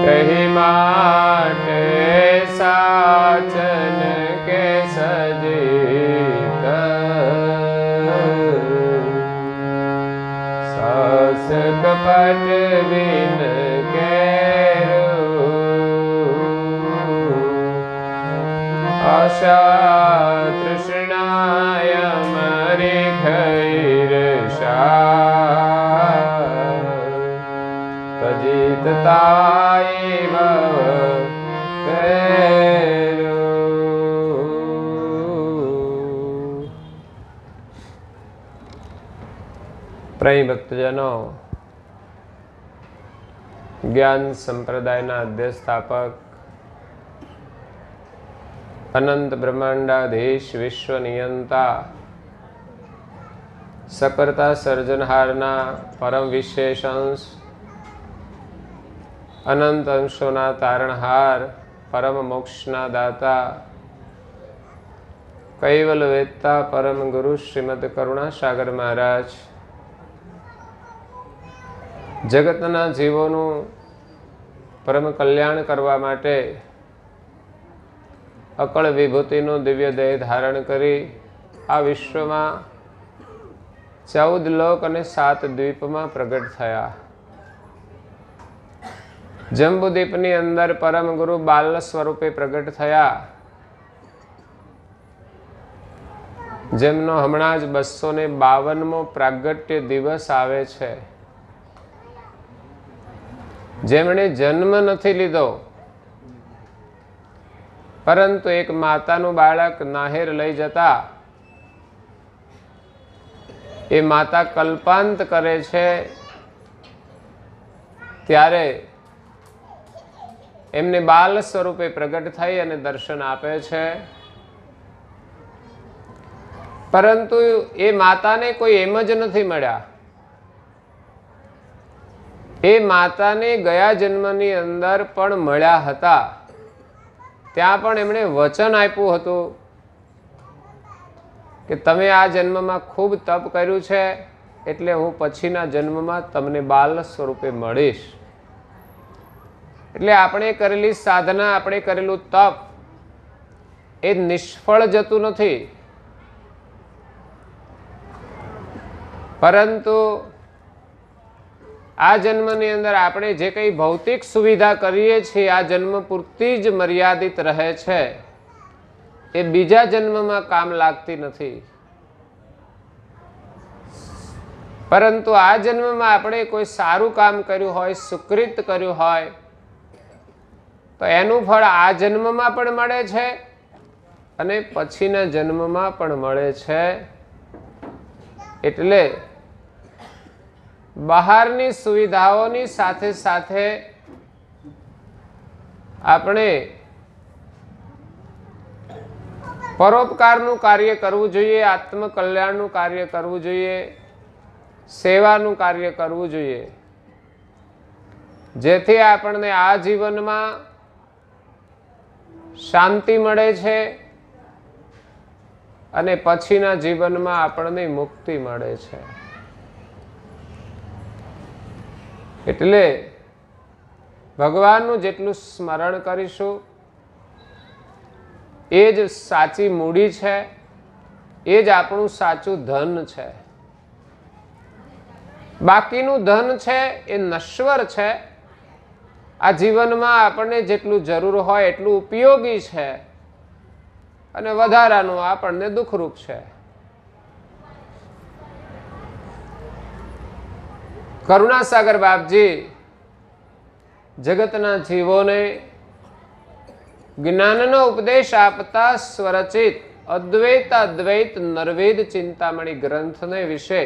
तहि माटे साचन के सजीत सास कपट बिन आशा तृष्णाय मरि खैरशा तजितताय भव तेरो। प्रेमी भक्तजनों, ज्ञान संप्रदायના અધ્યસ્થાપક अनंत ब्रह्मांडाधीश विश्व नियंता सकर्ता सर्जनहारना परम विशेष अंश अनंत अंशोना तारणहार परम मोक्षना दाता कैवल वेत्ता परम गुरु श्रीमद करुणासागर महाराज जगतना जीवोनु परम कल्याण करवा माटे अकल विभूतिनो दिव्य देह धारण करी आ विश्व में 14 लोक और 7 द्वीप में प्रगट थया। जम्बूद्वीपनी अंदर परम गुरु बाल स्वरूपे प्रगट थया, जेमनो हमणां ज 252मो प्रागट्य दिवस आवे छे। जेमणे जन्म नथी लीधो परंतु एक मातानु बाळक नाहेर लई जता ए माता कल्पांत करे छे त्यारे एमने बाल स्वरूपे प्रगट थई अने दर्शन आपे छे। परंतु ए माताने कोई एम ज नथी मळ्या। ए माताने गया जन्मनी अंदर पण मळ्या हता। त्यां पण एमणे वचन आप्युं हतुं के तमे आ जन्म में खूब तप कर्युं छे एटले हूँ पछीना जन्म में तमने बाल स्वरूपे मळीश। एटले आपणे करेली साधना आपणे करेलुं तप ए निष्फळ जतुं नथी, परंतु आ जन्मनी अंदर आपणे जे कई भौतिक सुविधा करीए छीए आ जन्म पूरती ज मर्यादित रहे छे, ए बीजा जन्म में काम लागती नथी। परंतु आ जन्म में आपणे कोई सारू काम कर्युं होय, सुकृत कर्युं होय तो एनुं फळ आ जन्म में पण मळे छे अने पछीना जन्म में पण मळे छे। एटले बहारनी सुविधाओनी साथे साथे आपणे परोपकारनुं कार्य करवुं जोईए, आत्मकल्याणनुं कार्य करवुं जोईए, सेवानुं कार्य करवुं जोईए, जेथी आपणे आ जीवनमां शांति मळे छे अने पछीना जीवनमां आपणे मुक्ति मळे छे। एटले भगवाननुं जेटલું स्मरण करीशुं ए ज साची मूडी छे, ए ज आपणुं साचुं धन छे। बाकीनुं धन छे ए नश्वर छे। आ जीवनमां आपणे जेटલું જરૂર હોય એટલું ઉપયોગી છે અને વધારાનું આપણને દુઃખરૂપ છે। करुणासागर बापजी जगतना जीवोने ज्ञाननो उपदेश आपता स्वरचित अद्वैत अद्वैत नरवेद चिंतामणि ग्रंथने विषे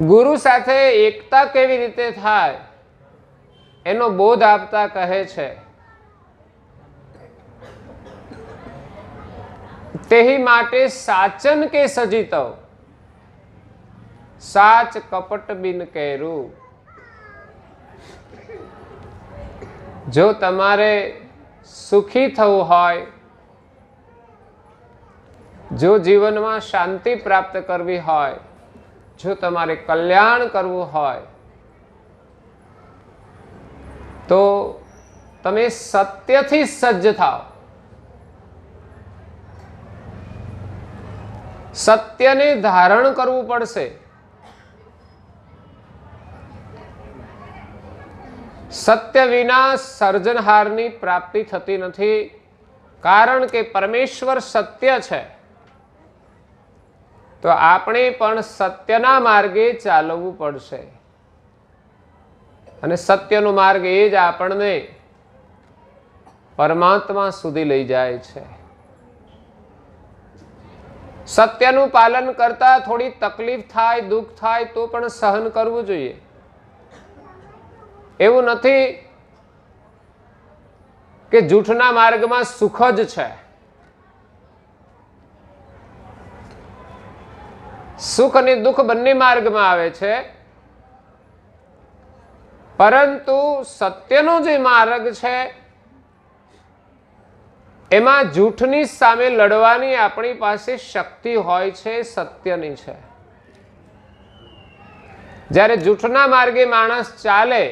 गुरु साथे एकता केवी रीते थाय एनो बोध आपता कहे छे, तेही माटे साचन के सजीतो साच कपट बिन केरू। जो तमारे सुखी थवुं होय, जो जीवन में शांति प्राप्त करवी होय, जो तमारे कल्याण करवुं होय તો તમે સત્યથી સજ્જ થાઓ. સત્યને ધારણ કરવું પડશે. સત્ય વિના સર્જનહારની પ્રાપ્તિ થતી નથી, કારણ કે પરમેશ્વર સત્ય છે. તો આપણે પણ સત્યના માર્ગે ચાલવું પડશે. અને સત્યનો માર્ગ એ જ આપણને પરમાત્મા સુધી લઈ જાય છે. સત્યનું પાલન કરતા થોડી તકલીફ થાય, દુઃખ થાય તો પણ સહન કરવું જોઈએ. એવું નથી કે જૂઠના માર્ગમાં સુખ જ છે. સુખ અને દુઃખ બંને માર્ગમાં આવે છે, પરંતુ સત્યનો જે માર્ગ છે એમાં જૂઠની સામે લડવાની આપણી પાસે શક્તિ હોય છે, સત્યની છે. જ્યારે જૂઠના માર્ગે માણસ ચાલે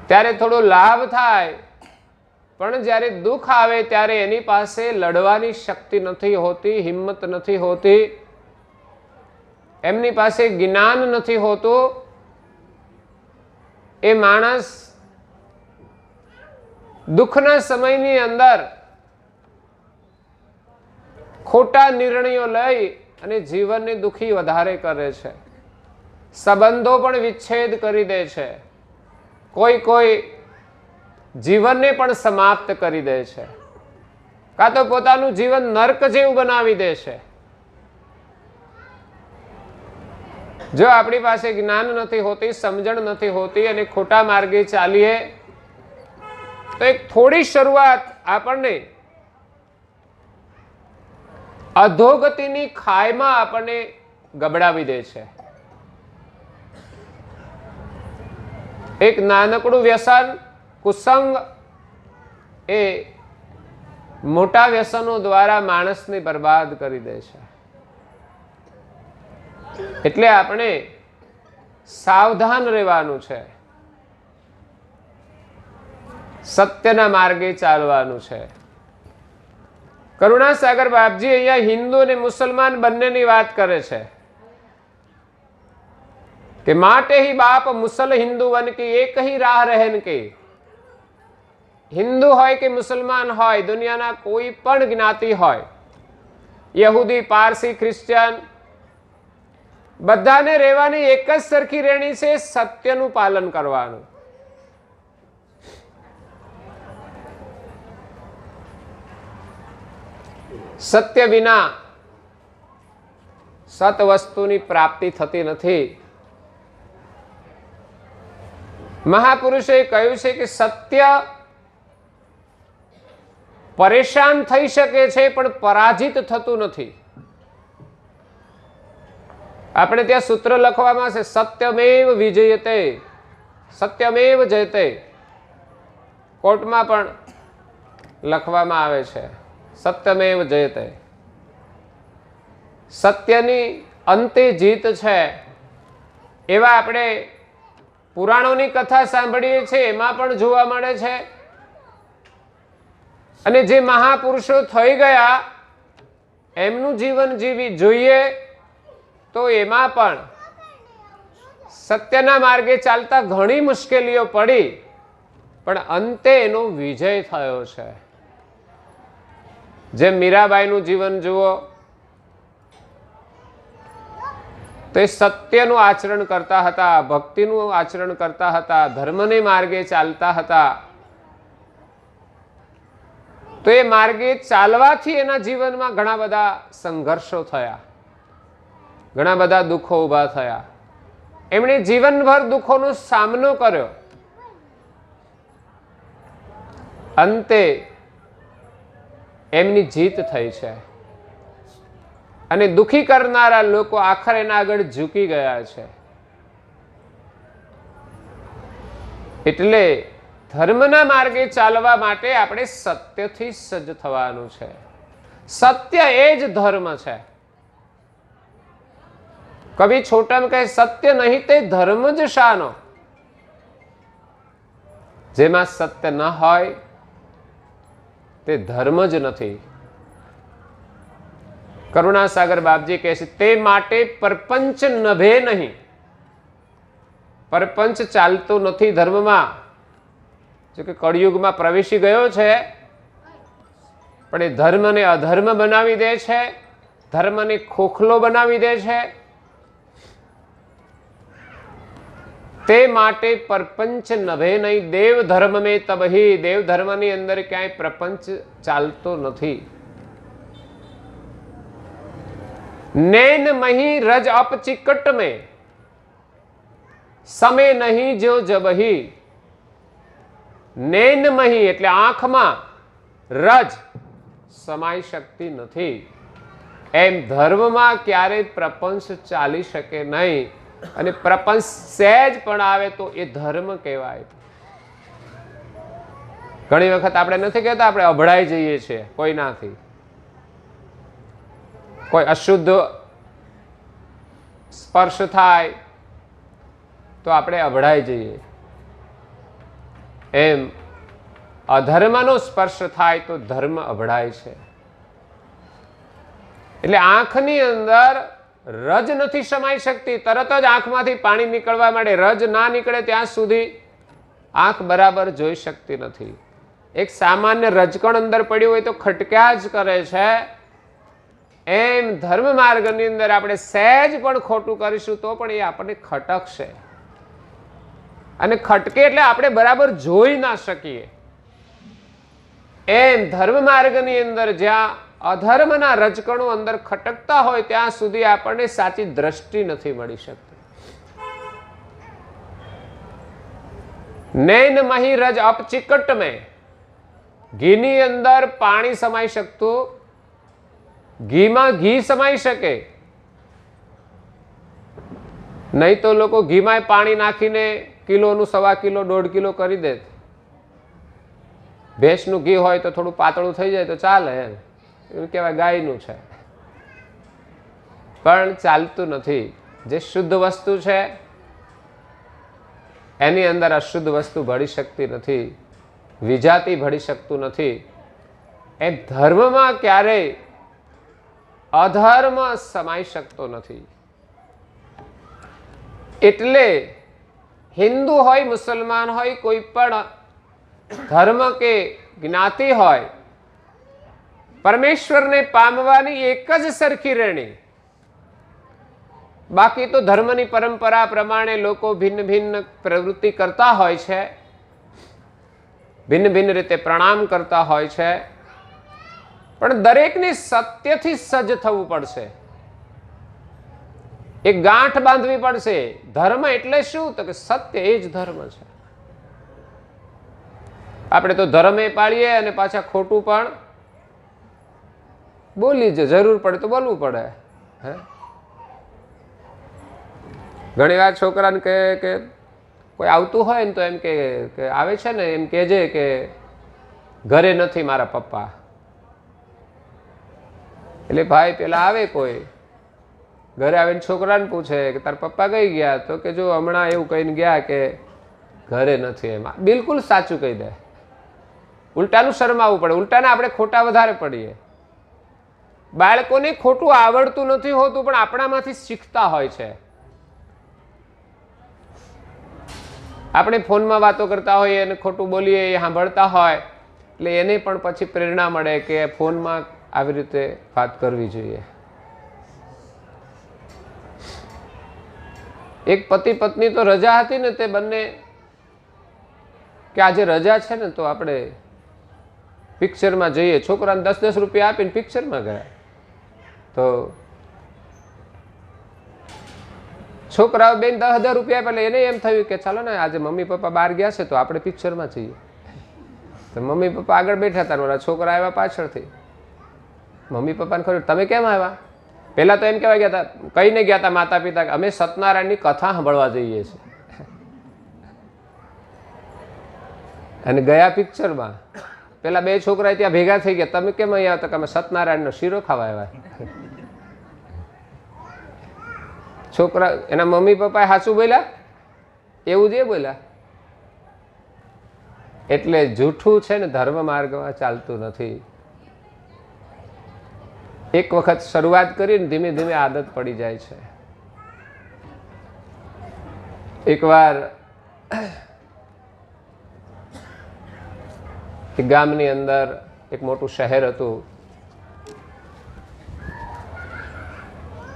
ત્યારે થોડો લાભ થાય, પણ જ્યારે દુઃખ આવે ત્યારે એની પાસે લડવાની શક્તિ નથી હોતી, હિંમત નથી હોતી, એમની પાસે જ્ઞાન નથી હોતું. એ માણસ દુઃખના સમયની અંદર ખોટા નિર્ણયો લઈ અને જીવનને દુઃખી વધારે કરે છે. સંબંધો પણ વિચ્છેદ કરી દે છે. કોઈ જીવનને પણ સમાપ્ત કરી દે છે, કાં તો પોતાનું જીવન નર્ક જેવું બનાવી દે છે. જો આપણી પાસે જ્ઞાન નથી હોતી, સમજણ નથી હોતી અને ખોટા માર્ગે ચાલીએ તો એક થોડી શરૂઆત આપણને અધોગતિની ખાઈમાં આપણને ગબડાવી દે છે. એક નાનકડું વ્યસન, કુસંગ, એ મોટા વ્યસનો દ્વારા માણસને બરબાદ કરી દે છે. એટલે આપણે સાવધાન રહેવાનું છે, સત્યના માર્ગે ચાલવાનું છે. કરુણાસાગર બાપજી અહીંયા હિન્દુ અને મુસલમાન બંનેની વાત કરે છે કે માટે ही बाप मुसल हिंदू वन की एक ही राह रहन की. હિન્દુ હોય કે મુસલમાન હોય, દુનિયાના કોઈ પણ જ્ઞાતિ હોય, યહૂદી, પારસી, ક્રિશ્ચિયન, બધાને રહેવાની એક જ સરખી રહેણી છે, સત્યનું પાલન કરવાનું. સત્ય વિના સત વસ્તુની પ્રાપ્તિ થતી નથી. મહાપુરુષોએ કહ્યું છે કે સત્ય પરેશાન થઈ શકે છે પણ પરાજિત થતું નથી. આપણે ત્યાં સૂત્ર લખવામાં છે, સત્યમેવ વિજયતે, સત્યમેવ જયતે. કોર્ટમાં પણ લખવામાં આવે છે, સત્યમેવ જયતે. સત્યની અંતે જીત છે. એવા આપણે પુરાણોની કથા સાંભળીએ છીએ, એમાં પણ જોવા મળે છે. અને જે મહાપુરુષો થઈ ગયા એમનું જીવન જીવી જોઈએ તો એમાં પણ સત્યના માર્ગે ચાલતા ઘણી મુશ્કેલીઓ પડી, પણ અંતે એનો વિજય થયો છે. જેમ મીરાબાઈનું જીવન જુઓ તો એ સત્યનું આચરણ કરતા હતા, ભક્તિનું આચરણ કરતા હતા, ધર્મને માર્ગે ચાલતા હતા. તો એ માર્ગે ચાલવાથી એના જીવનમાં ઘણા બધા સંઘર્ષો થયા, ઘણા બધા દુઃખો ઊભા થયા. એમણે જીવનભર દુઃખોનો સામનો કર્યો. અંતે એમની જીત થઈ છે અને દુઃખી કરનારા લોકો આખર એના આગળ ઝૂકી ગયા છે. એટલે ધર્મના માર્ગે ચાલવા માટે આપણે સત્યથી સજ્જ થવાનું છે. સત્ય એ જ ધર્મ છે. કવિ છોટમ કહે, સત્ય નહીં તે ધર્મ જ શાનો. જેમાં સત્ય ન હોય તે ધર્મ જ નથી. કરુણાસાગર બાપજી કહે છે, તે માટે પરપંચ નભે નહીં. પરપંચ ચાલતું નથી ધર્મમાં. જો કે કળિયુગમાં પ્રવેશી ગયો છે, પણ એ ધર્મને અધર્મ બનાવી દે છે, ધર્મને ખોખલો બનાવી દે છે. તે માટે પરપંચ નભે નહીં. દેવ ધર્મ મેં તબહી. દેવ ધર્મની અંદર ક્યાંય પ્રપંચ ચાલતો નથી. नैन मही रज अपचिकट में समय नहीं जो जबही. नैन मही એટલે આંખમાં રજ સમાઈ શકતી નથી. એમ ધર્મમાં ક્યારેય પ્રપંચ ચાલી શકે નહીં. અને પ્રપંચ સહેજ પણ આવે તો એ ધર્મ કહેવાય. ઘણી વખત આપણે નથી કહેતા આપણે અભડાઈ જઈએ છીએ કોઈનાથી. કોઈ અશુદ્ધ સ્પર્શ થાય તો આપણે અભડાઈ જઈએ. એમ અધર્મનો સ્પર્શ થાય તો ધર્મ અભડાય છે. એટલે આંખની અંદર રજ નથી સમાઈ શકતી. તરત જ આંખમાંથી પાણી નીકળવા માંડે. રજ ના નીકળે ત્યાં સુધી આંખ બરાબર જોઈ શકતી નથી. એક સામાન્ય રજકણ અંદર પડ્યું હોય તો ખટક્યા જ કરે છે. એમ ધર્મ માર્ગની અંદર આપણે સહેજ પણ ખોટું કરીશું તો પણ એ આપણને ખટકશે. અને ખટકે એટલે આપણે બરાબર જોઈ ના શકીએ. એમ ધર્મ માર્ગની અંદર જ્યાં અધર્મના રજકણો અંદર ખટકતા હોય ત્યાં સુધી આપણને સાચી દ્રષ્ટિ નથી મળી શકતી. નૈન મહી રજ અપચિકટ મેં. ઘીની અંદર પાણી સમાઈ શકતું, ઘીમાં ઘી સમાઈ શકે નહીં તો લોકો ઘીમાં પાણી નાખીને કિલોનું 1.25 કિલો 1.5 કિલો કરી દે. ભેંસનું ઘી હોય તો થોડું પાતળું થઈ જાય તો ચાલે, એમ એવું કહેવાય ગાયનું છે. પણ ચાલતું નથી. જે શુદ્ધ વસ્તુ છે એની અંદર અશુદ્ધ વસ્તુ ભળી શકતી નથી, વિજાતી ભળી શકતું નથી. એ ધર્મમાં ક્યારેય અધર્મ સમાઈ શકતો નથી. એટલે હિન્દુ હોય, મુસલમાન હોય, કોઈ પણ ધર્મ કે જ્ઞાતિ હોય, પરમેશ્વરને પામવાની એક જ સરખી રહેણી. બાકી તો ધર્મની પરંપરા પ્રમાણે લોકો ભિન્ન ભિન્ન પ્રવૃત્તિ કરતા હોય છે, ભિન્ન ભિન્ન રીતે પ્રણામ કરતા હોય છે. પણ દરેકને સત્યથી સજ્જ થવું પડશે. એક ગાંઠ બાંધવી પડશે. ધર્મ એટલે શું? તો કે સત્ય એ જ ધર્મ છે. આપણે તો ધર્મે પાળીએ અને પાછા ખોટું પણ બોલી જ. જરૂર પડે તો બોલવું પડે. હે, ઘણી વાર છોકરાને કહે કે કોઈ આવતું હોય ને તો એમ કે આવે છે ને એમ કહેજે કે ઘરે નથી મારા પપ્પા. એટલે ભાઈ પેલા આવે કોઈ ઘરે આવીને છોકરાને પૂછે કે તારા પપ્પા કઈ ગયા? તો કે જો હમણાં એવું કહીને ગયા કે ઘરે નથી. એમ બિલકુલ સાચું કહી દે. ઉલટાનું શરમાવવું પડે. ઉલટાને આપણે ખોટા વધારે પડીએ. બાળકોને ખોટું આવડતું નથી હોતું પણ આપણામાંથી શીખતા હોય છે. આપણે ફોનમાં વાતો કરતા હોઈએ અને ખોટું બોલીએ, એ સાંભળતા હોય એટલે એને પણ પછી પ્રેરણા મળે કે ફોનમાં આવી રીતે વાત કરવી જોઈએ. એક પતિ પત્ની તો રજા હતી ને, તે બંને કે આજે રજા છે ને તો આપણે પિક્ચરમાં જઈએ. છોકરાને 10-10 રૂપિયા આપીને પિક્ચરમાં ગયા. તો છોકરાઓ બેન 10,000 રૂપિયા પહેલા એને એમ થયું કે ચાલો ને આજે મમ્મી પપ્પા બહાર ગયા છે તો આપણે પિક્ચરમાં જઈએ. તો મમ્મી પપ્પા આગળ બેઠા હતા, ઓલા છોકરા આવ્યા પાછળથી. મમ્મી પપ્પાને ખબર તમે કેમ આવ્યા? પહેલા તો એમ કહેવા ગયા હતા, કહીને ગયા હતા માતા પિતા કે અમે સત્યનારાયણની કથા સાંભળવા જઈએ છીએ. અને ગયા પિક્ચરમાં. પેલા બે છોકરા ત્યાં ભેગા થઈ ગયા, તમે કેમ અહીંયા આવતા? કે અમે સત્યનારાયણનો શીરો ખાવા આવ્યા. છોકરા એના મમ્મી પપ્પાએ સાચું બોલ્યા? એવું જ એ બોલ્યા. એટલે જૂઠું છે ને ધર્મ માર્ગમાં ચાલતું નથી. એક વખત શરૂઆત કરીને ધીમે ધીમે આદત પડી જાય છે. એકવાર એક ગામની અંદર એક મોટું શહેર હતું.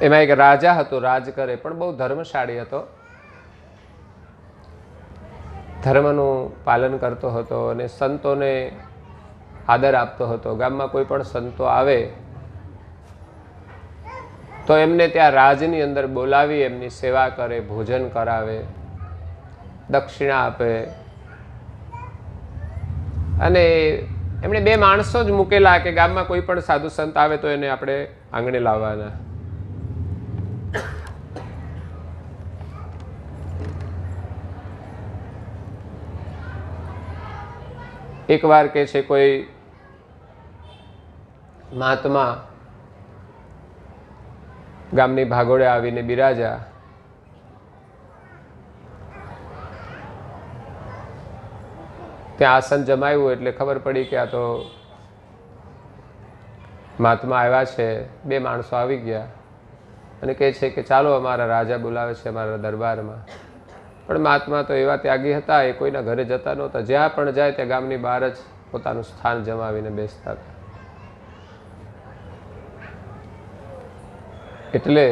એમાં એક રાજા હતો, રાજ કરે, પણ બહુ ધર્મશાળી હતો. ધર્મનું પાલન કરતો હતો અને સંતોને આદર આપતો હતો. ગામમાં કોઈ પણ સંતો આવે તો એમને ત્યાં રાજની અંદર બોલાવી એમની સેવા કરે, ભોજન કરાવે, દક્ષિણા આપે. અને એમણે 2 માણસો જ મૂકેલા કે ગામમાં કોઈ પણ સાધુ સંત આવે તો એને આપણે આંગણે લાવવાના. એકવાર કે છે કોઈ મહાત્મા ગામની ભાગોળે આવીને બિરાજા. ત્યાં આસન જમાવ્યું એટલે ખબર પડી કે આ તો મહાત્મા આવ્યા છે. 2 માણસો આવી ગયા અને કહે છે કે ચાલો અમારા રાજા બોલાવે છે અમારા દરબારમાં. પણ મહાત્મા તો એવા ત્યાગી હતા, એ કોઈના ઘરે જતા નહોતા. જ્યાં પણ જાય ત્યાં ગામની બહાર જ પોતાનું સ્થાન જમાવીને બેસતા હતા. એટલે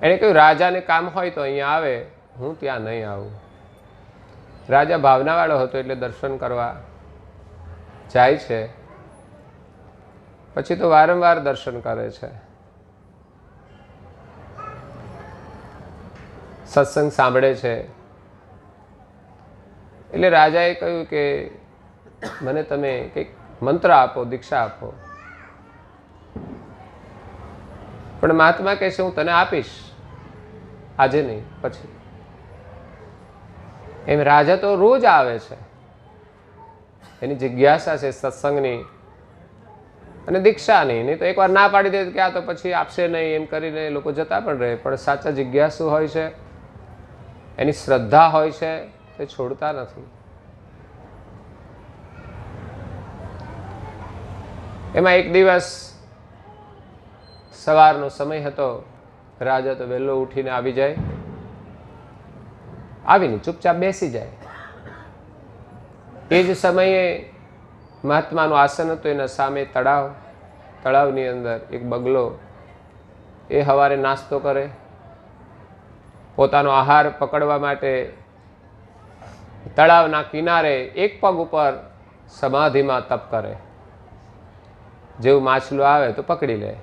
એણે કહ્યું રાજાને કામ હોય તો અહીંયા આવે, હું ત્યાં નહીં આવું. રાજા ભાવનાવાળો હતો એટલે દર્શન કરવા જાય છે. પછી તો વારંવાર દર્શન કરે છે. સત્સંગ સાંભળે છે. એટલે રાજાએ કહ્યું કે મને તમે કંઈક મંત્ર આપો, દીક્ષા આપો. પણ મહાત્મા કહે છે હું તને આપીશ, આજે નહીં, પછી. એમ રાજા તો રોજ આવે છે, એની જિજ્ઞાસા છે સત્સંગની અને દીક્ષાની. નહીં તો એકવાર ના પાડી દે કે આ તો પછી આપશે નહીં, એમ કરીને લોકો જતા પણ રહે. પણ સાચા જિજ્ઞાસુ હોય છે, એની શ્રદ્ધા હોય છે, તે છોડતા નથી. એમાં એક દિવસ સવારનો સમય હતો. રાજા તો વહેલો ઉઠીને આવી જાય, આવીને ચૂપચાપ બેસી જાય. એ જ સમયે મહાત્માનું આસન હતું, એના સામે તળાવ. તળાવની અંદર એક બગલો, એ સવારે નાસ્તો કરે, પોતાનો આહાર પકડવા માટે તળાવના કિનારે એક પગ ઉપર સમાધિમાં તપ કરે. જેવું માછલું આવે તો પકડી લે.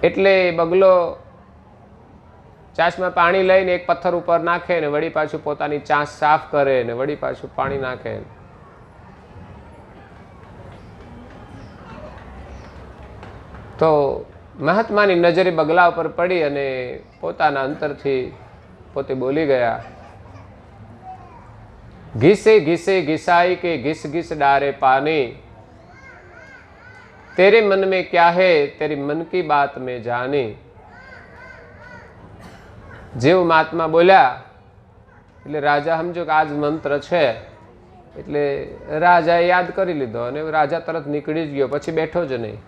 એટલે બગલો ચાંચમાં પાણી લઈને એક પથ્થર ઉપર નાખે ને વળી પાછું પોતાની ચાંચ સાફ કરે ને વળી પાછું પાણી નાખે. તો મહાત્માની નજરે બગલા ઉપર પડી અને પોતાના અંતરથી પોતે બોલી ગયા, ઘીસે ઘીસે ઘिसाई के घिस घिस डारे पानी, तेरे मन में क्या है तेरी मन की बात में जानी. જેવું મહાત્મા બોલ્યા એટલે રાજા સમજો કે આ જ મંત્ર છે. એટલે રાજાએ યાદ કરી લીધો અને રાજા તરત નીકળી જ ગયો. પછી બેઠો જ નહીં.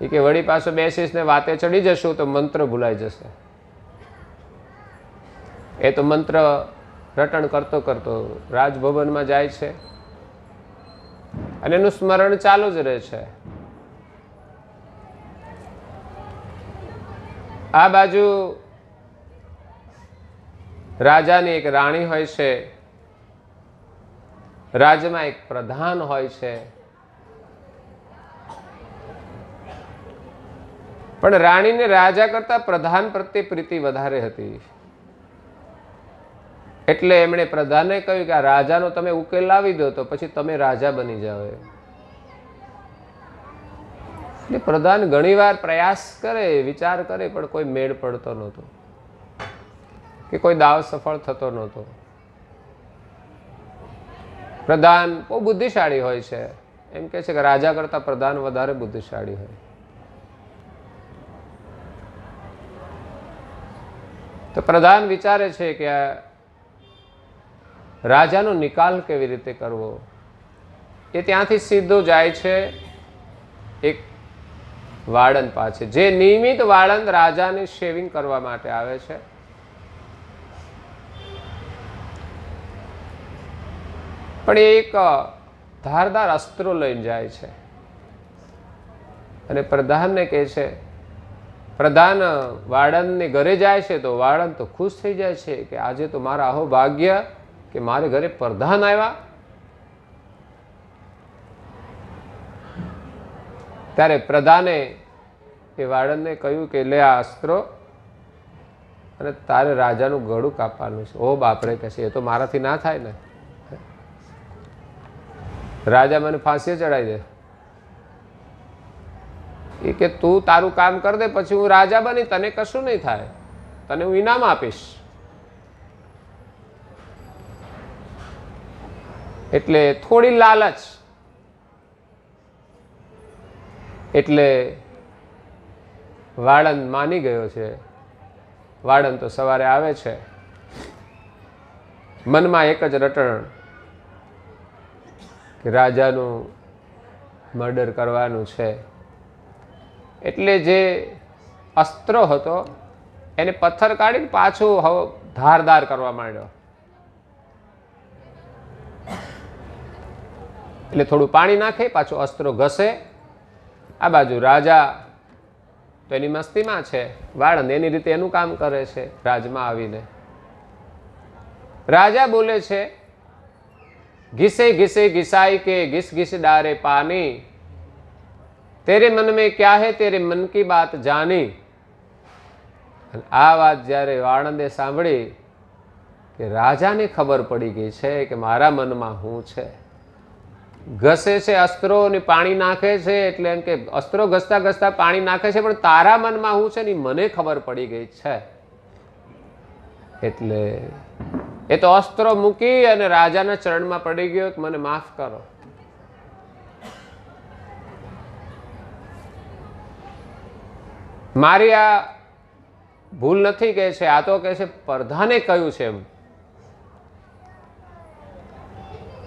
એ કે વળી પાછો બેસીશ ને વાતે ચડી જશું તો મંત્ર ભૂલાઈ જશે. એ તો મંત્ર રટણ કરતો કરતો રાજભવનમાં જાય છે અને એનું સ્મરણ ચાલુ જ રહે છે. આ બાજુ રાજાની એક રાણી હોય છે, રાજ્યમાં એક પ્રધાન હોય છે. પણ રાણીને રાજા કરતા પ્રધાન પ્રત્યે પ્રીતિ વધારે હતી. એટલે એમણે પ્રધાને કહ્યું કે આ રાજાનો તમે ઉકેલ લાવી દો તો પછી તમે રાજા બની જાઓ. એટલે પ્રધાન ઘણીવાર પ્રયાસ કરે, વિચાર કરે, પણ કોઈ મેળ પડતો નહોતો કે કોઈ દાવ સફળ થતો નહોતો. પ્રધાન બહુ બુદ્ધિશાળી હોય છે. એમ કહે છે કે રાજા કરતા પ્રધાન વધારે બુદ્ધિશાળી હોય. તો પ્રધાન વિચારે છે કે રાજાનો નિકાલ કેવી રીતે કરવો, એ ત્યાંથી સીધો જાય છે એક વાળંદ પાસે, જે નિયમિત વાળંદ રાજાને શેવિંગ કરવા માટે આવે છે. પણ એ એક ધારદાર અસ્ત્રો લઈને જાય છે અને પ્રધાનને કહે છે. પ્રધાન વાળંદને ઘરે જાય છે તો વાળંદ તો ખુશ થઈ જાય છે કે આજે તો મારા અહો ભાગ્ય કે મારે ઘરે પ્રધાન આવ્યા. ત્યારે પ્રધાને એ વાળંદને કહ્યું કે લે આ અસ્ત્રો અને તારે રાજાનું ગળું કાપવાનું છે. ઓ બાપરે કહે છે, એ તો મારાથી ના થાય ને, રાજા મને ફાંસીએ ચડાવી દે. એ કે તું તારું કામ કર દે, પછી હું રાજા બની, તને કશું નહીં થાય, તને હું ઇનામ આપીશ. એટલે થોડી લાલચ, એટલે વાળંદ માની ગયો છે. વાળંદ તો સવારે આવે છે, મનમાં એક જ રટણ કે રાજાનું મર્ડર કરવાનું છે. એટલે જે અસ્ત્ર હતો એને પથ્થર કાઢીને પાછું ધારદાર કરવા માંડ્યો. એટલે થોડું પાણી નાખે, પાછું અસ્ત્રો ઘસે. આ બાજુ રાજા તો એની મસ્તીમાં છે, વાળંદ એની રીતે એનું કામ કરે છે. રાજમાં આવીને રાજા બોલે છે, घिसे घिसे घिसाई के घिस घिस डारे पानी, तेरे मन में क्या है तेरे मन की बात जानी. આ વાત જ્યારે વાળંદે સાંભળી કે રાજાને ખબર પડી ગઈ છે કે મારા મનમાં શું છે. ઘસે છે અસ્ત્રો ને પાણી નાખે છે, એટલે એમ કે અસ્ત્રો ઘસતા ઘસતા પાણી નાખે છે, પણ તારા મનમાં શું છે ને મને ખબર પડી ગઈ છે. એટલે એ તો અસ્ત્રો મૂકી અને રાજાના ચરણમાં પડી ગયો કે મને માફ કરો. મારી આ ભૂલ નથી કહે છે, આ તો કહે છે પ્રધાને કહ્યું છે. એમ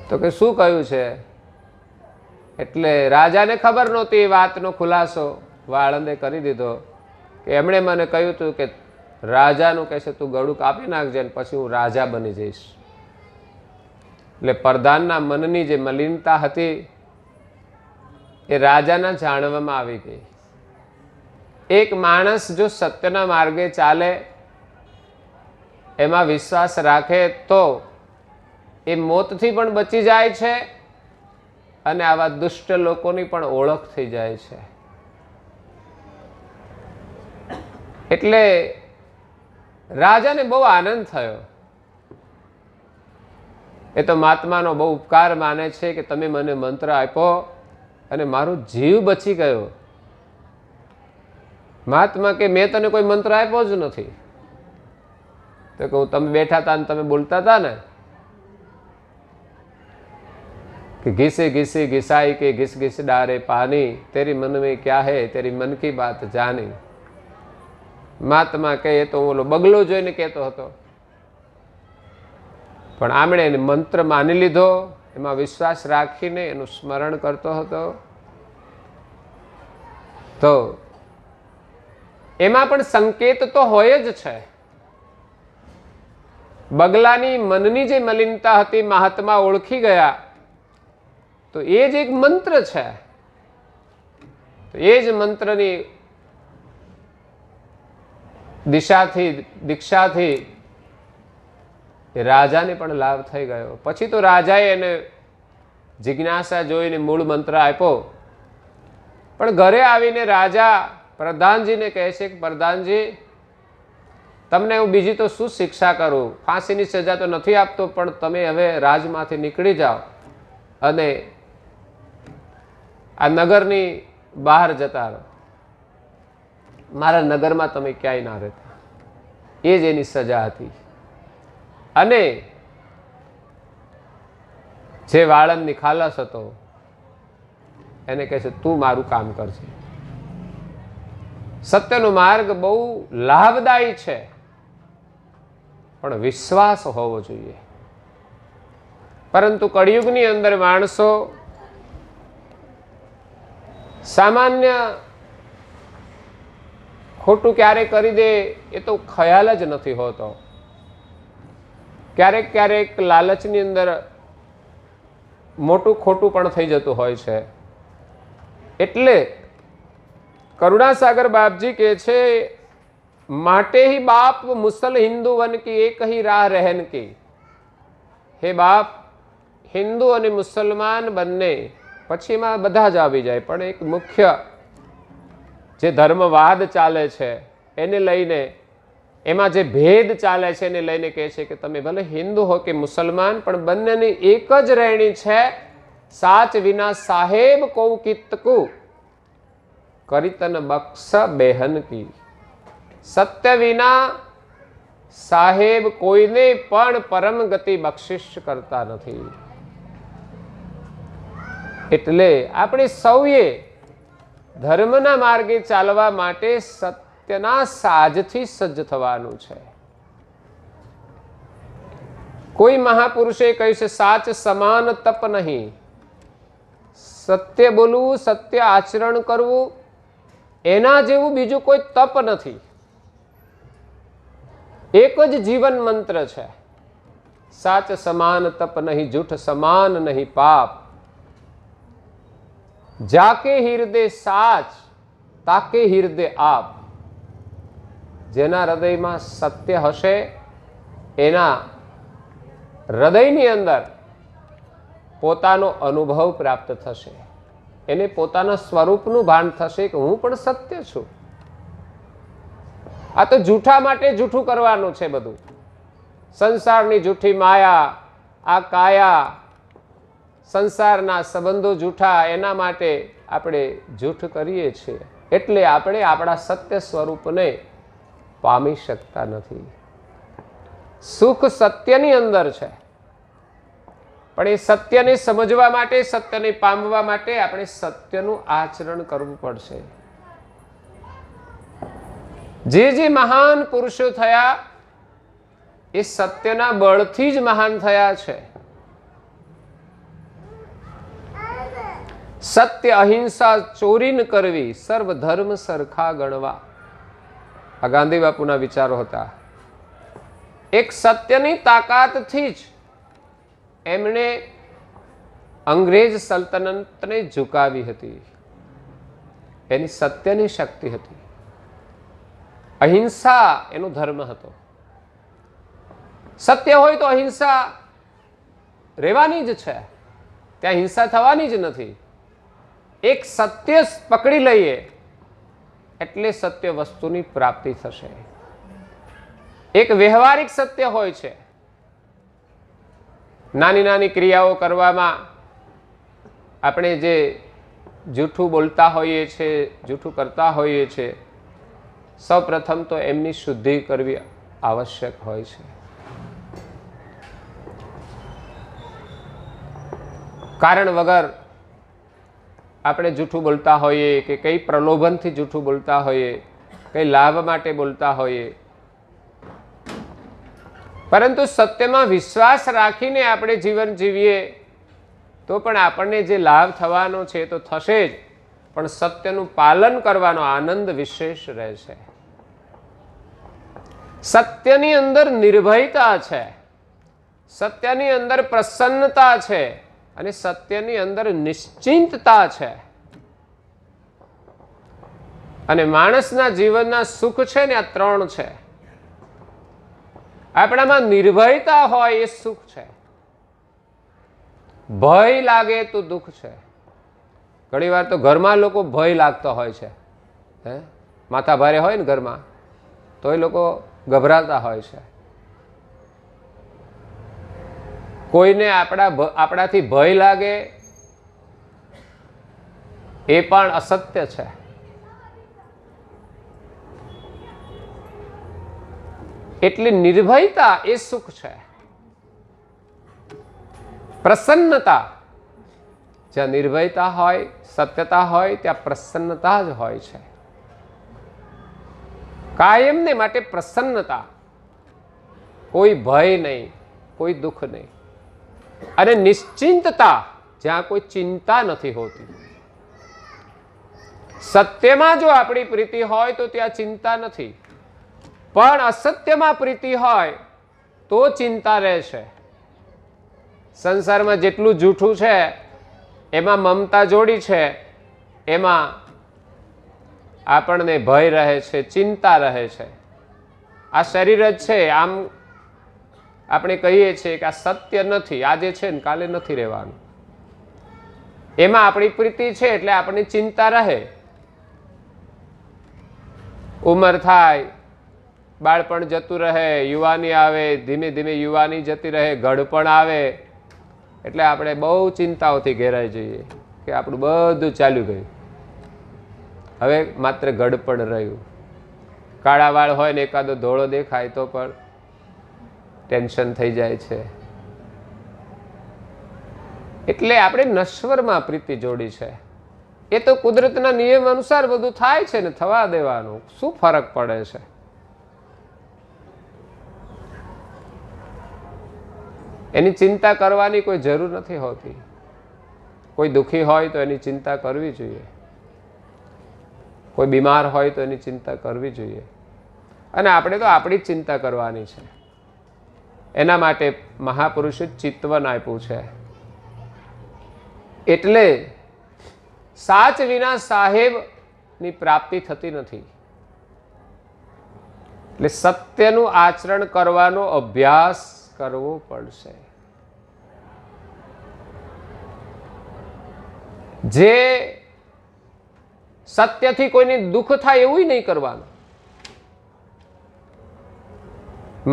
તો કે શું કહ્યું છે? એટલે રાજાને ખબર નહોતી એ વાતનો ખુલાસો વાળંદે કરી દીધો કે એમણે મને કહ્યું હતું કે રાજાનું કહે છે તું ગળું કાપી નાખજે ને પછી હું રાજા બની જઈશ. એટલે પ્રધાનના મનની જે મલિનતા હતી એ રાજાના જાણવામાં આવી ગઈ. એક માણસ જો સત્યના માર્ગે ચાલે, એમાં વિશ્વાસ રાખે તો એ મોતથી પણ બચી જાય છે અને આવા દુષ્ટ લોકોની પણ ઓળખ થઈ જાય છે. એટલે રાજાને બહુ આનંદ થયો. એ તો મહાત્માનો બહુ ઉપકાર માને છે કે તમે મને મંત્ર આપ્યો અને મારો જીવ બચી ગયો. મહાત્મા કે મેં તને કોઈ મંત્ર આપ્યો જ નથી. તો કહું તમે બેઠા હતા ને તમે બોલતા હતા ને कि घिसे घिसे घिसाई के घिस घिस डारे पानी, तेरी मन में क्या है तेरी मन की बात जानी. મહાત્મા કહે તો ઓલો બગલો જોઈને કહેતો હતો, પણ આમણે એને મંત્ર માની લીધો, એમાં વિશ્વાસ રાખીને એનું સ્મરણ કરતો હતો. તો એમાં પણ સંકેત તો હોય જ છે. બગલાની મનની જે મલિનતા હતી મહાત્મા ઓળખી ગયા, તો એ જ એક મંત્ર છે. તો એ જ મંત્રની દીક્ષાથી એ રાજાને પણ લાભ થઈ ગયો. પછી તો રાજાએ એને જિજ્ઞાસા જોઈને મૂળ મંત્ર આપ્યો. પણ ઘરે આવીને રાજા પ્રધાનજીને કહે છે કે પ્રધાનજી, તમને હું બીજી તો શું શિક્ષા કરું? ફાંસીની સજા તો નથી આપતો, પણ તમે હવે રાજમાંથી નીકળી જાઓ અને આ નગરની બહાર જતા રહો. મારા નગરમાં તમે ક્યાંય ના રહેતા. એ જ એની સજા હતી. અને જે વાળંદની ખાલસ હતો એને કહે છે તું મારું કામ કરજે. સત્યનો માર્ગ બહુ લાભદાયી છે, પણ વિશ્વાસ હોવો જોઈએ. પરંતુ કળિયુગની અંદર માણસો સામાન્ય ખોટું ક્યારે કરી દે એ તો ખ્યાલ જ નથી હોતો. ક્યારેક ક્યારેક લાલચની અંદર મોટું ખોટું પણ થઈ જતું હોય છે. એટલે કરુણાસાગર બાપજી કહે છે, માટે ही बाप मुसल हिंदू वन की एक ही राह रहन की. હે બાપ, હિન્દુ અને મુસલમાન બંને, પછી એમાં બધા જ આવી જાય, પણ એક મુખ્ય જે ધર્મવાદ ચાલે છે એને લઈને, એમાં જે ભેદ ચાલે છે એને લઈને કહે છે કે તમે ભલે હિન્દુ હો કે મુસલમાન, પણ બંનેની એક જ રહેણી છે, સાચ વિના સાહેબ કૌ કિતકુ કરીતન બક્ષ બેહન કી. સત્ય વિના સાહેબ કોઈને પણ પરમ ગતિ બક્ષિશ કરતા નથી. એટલે આપણે સૌએ ધર્મના માર્ગે ચાલવા માટે સત્યના સાજથી સજ્જ થવાનું છે. કોઈ મહાપુરુષે કહ્યું છે, સાચ સમાન તપ નહીં. સત્ય બોલવું, સત્ય આચરણ કરવું, એના જેવું બીજું કોઈ તપ નથી. એક જ જીવન મંત્ર છે, સાચ સમાન તપ નહીં, જૂઠ સમાન નહીં પાપ. જાકે હૃદય સાચ તાકે હૃદય આપ. જેના હૃદયમાં સત્ય હશે એના હૃદયની અંદર પોતાનો અનુભવ પ્રાપ્ત થશે, એને પોતાના સ્વરૂપનું ભાન થશે કે હું પણ સત્ય છું. આ તો જૂઠા માટે જૂઠું કરવાનું છે બધું. સંસારની જૂઠી માયા, આ કાયા, સંસારના સંબંધો જૂઠા, એના માટે આપણે જૂઠ કરીએ છીએ. એટલે આપણે આપણા સત્ય સ્વરૂપને પામી શકતા નથી. સુખ સત્યની અંદર છે, પણ એ સત્યને સમજવા માટે, સત્યને પામવા માટે આપણે સત્યનું આચરણ કરવું પડશે. જે મહાન પુરુષો થયા એ સત્યના બળથી જ મહાન થયા છે. સત્ય, અહિંસા, ચોરી ન કરવી, સર્વ ધર્મ સરખા ગણવા. આ ગાંધી બાપુના વિચારો હતા. એક સત્યની તાકાતથી જ એમણે અંગ્રેજ સલ્તનતને ઝુકાવી હતી. એની સત્યની શક્તિ હતી. અહિંસા એનો ધર્મ હતો. સત્ય હોય તો અહિંસા રહેવાની જ છે, ત્યાં હિંસા થવાની જ નથી. એક સત્ય પકડી લઈએ એટલે સત્ય વસ્તુની પ્રાપ્તિ થશે. એક વ્યવહારિક સત્ય હોય છે. નાની નાની ક્રિયાઓ કરવામાં આપણે જે જૂઠું બોલતા હોઈએ છીએ, જૂઠું કરતા હોઈએ છીએ, સૌ પ્રથમ તો એમની શુદ્ધિ કરવી આવશ્યક હોય છે. કારણ વગર આપણે જૂઠું બોલતા હોઈએ કે કઈ પ્રલોભનથી જૂઠું બોલતા હોઈએ, કઈ લાભ માટે બોલતા હોઈએ, પરંતુ સત્યમાં વિશ્વાસ રાખીને આપણે જીવન જીવીએ તો પણ આપણને જે લાભ થવાનો છે તો થશે જ, પણ સત્યનું પાલન કરવાનો આનંદ વિશેષ રહેશે. સત્યની અંદર નિર્ભયતા છે, સત્યની અંદર પ્રસન્નતા છે, અને સત્યની અંદર નિશ્ચિંતતા છે. અને માણસના જીવનના સુખ છે ને આ ત્રણ છે. આપણામાં નિર્ભયતા હોય એ સુખ છે. ભય લાગે તો દુઃખ છે. ઘણી વાર તો ઘરમાં લોકો ભય લાગતો હોય છે, માથા ભારે હોય ને ઘરમાં તો એ લોકો ગભરાતા હોય છે. કોઈને આપણાથી ભય લાગે એ પણ અસત્ય છે. એટલે નિર્ભયતા એ સુખ છે. પ્રસન્નતા, જ્યાં નિર્ભયતા હોય, સત્યતા હોય, ત્યાં પ્રસન્નતા જ હોય છે. કાયમને માટે પ્રસન્નતા, કોઈ ભય નહીં, કોઈ દુઃખ નહીં. અને નિશ્ચિંતતા, જ્યાં કોઈ ચિંતા નથી હોતી. સત્યમાં જો આપણી પ્રીતિ હોય તો ત્યાં ચિંતા નથી, પણ અસત્યમાં પ્રીતિ હોય તો ચિંતા રહેશે. સંસારમાં જેટલું જૂઠું છે એમાં મમતા જોડી છે, એમાં આપણને ભય રહે છે, ચિંતા રહે છે. આ શરીર જ છે, આમ આપણે કહીએ છીએ કે આ સત્ય નથી, આજે છે ને કાલે નથી રહેવાનું. એમાં આપણી પ્રીતિ છે એટલે આપણને ચિંતા રહે. ઉંમર થાય, બાળપણ જતું રહે, યુવાની આવે, ધીમે ધીમે યુવાની જતી રહે, ઘડપણ આવે એટલે આપણે બહુ ચિંતાઓથી ઘેરાઈ જઈએ કે આપણું બધું ચાલ્યું ગયું, હવે માત્ર ઘડપણ રહ્યું. કાળા વાળ હોય ને એકાદો ધોળો દેખાય તો પણ ટેન્શન થઈ જાય છે. એટલે આપણે નશ્વરમાં પ્રીતિ જોડી છે. એ તો કુદરતના નિયમ અનુસાર બધું થાય છે ને, થવા દેવાનું. શું ફરક પડે છે? એની ચિંતા કરવાની કોઈ જરૂર નથી હોતી. કોઈ દુઃખી હોય તો એની ચિંતા કરવી જોઈએ, કોઈ બીમાર હોય તો એની ચિંતા કરવી જોઈએ. અને આપણે તો આપણી જ ચિંતા કરવાની છે. એના માટે મહાપુરુષે ચિત્તવન આપ્યું છે. એટલે સાચ વિના સાહેબની પ્રાપ્તિ થતી નથી. એટલે સત્યનું આચરણ કરવાનો અભ્યાસ કરવો પડશે. જે સત્યથી કોઈને દુઃખ થાય એવું નહીં કરવાનું.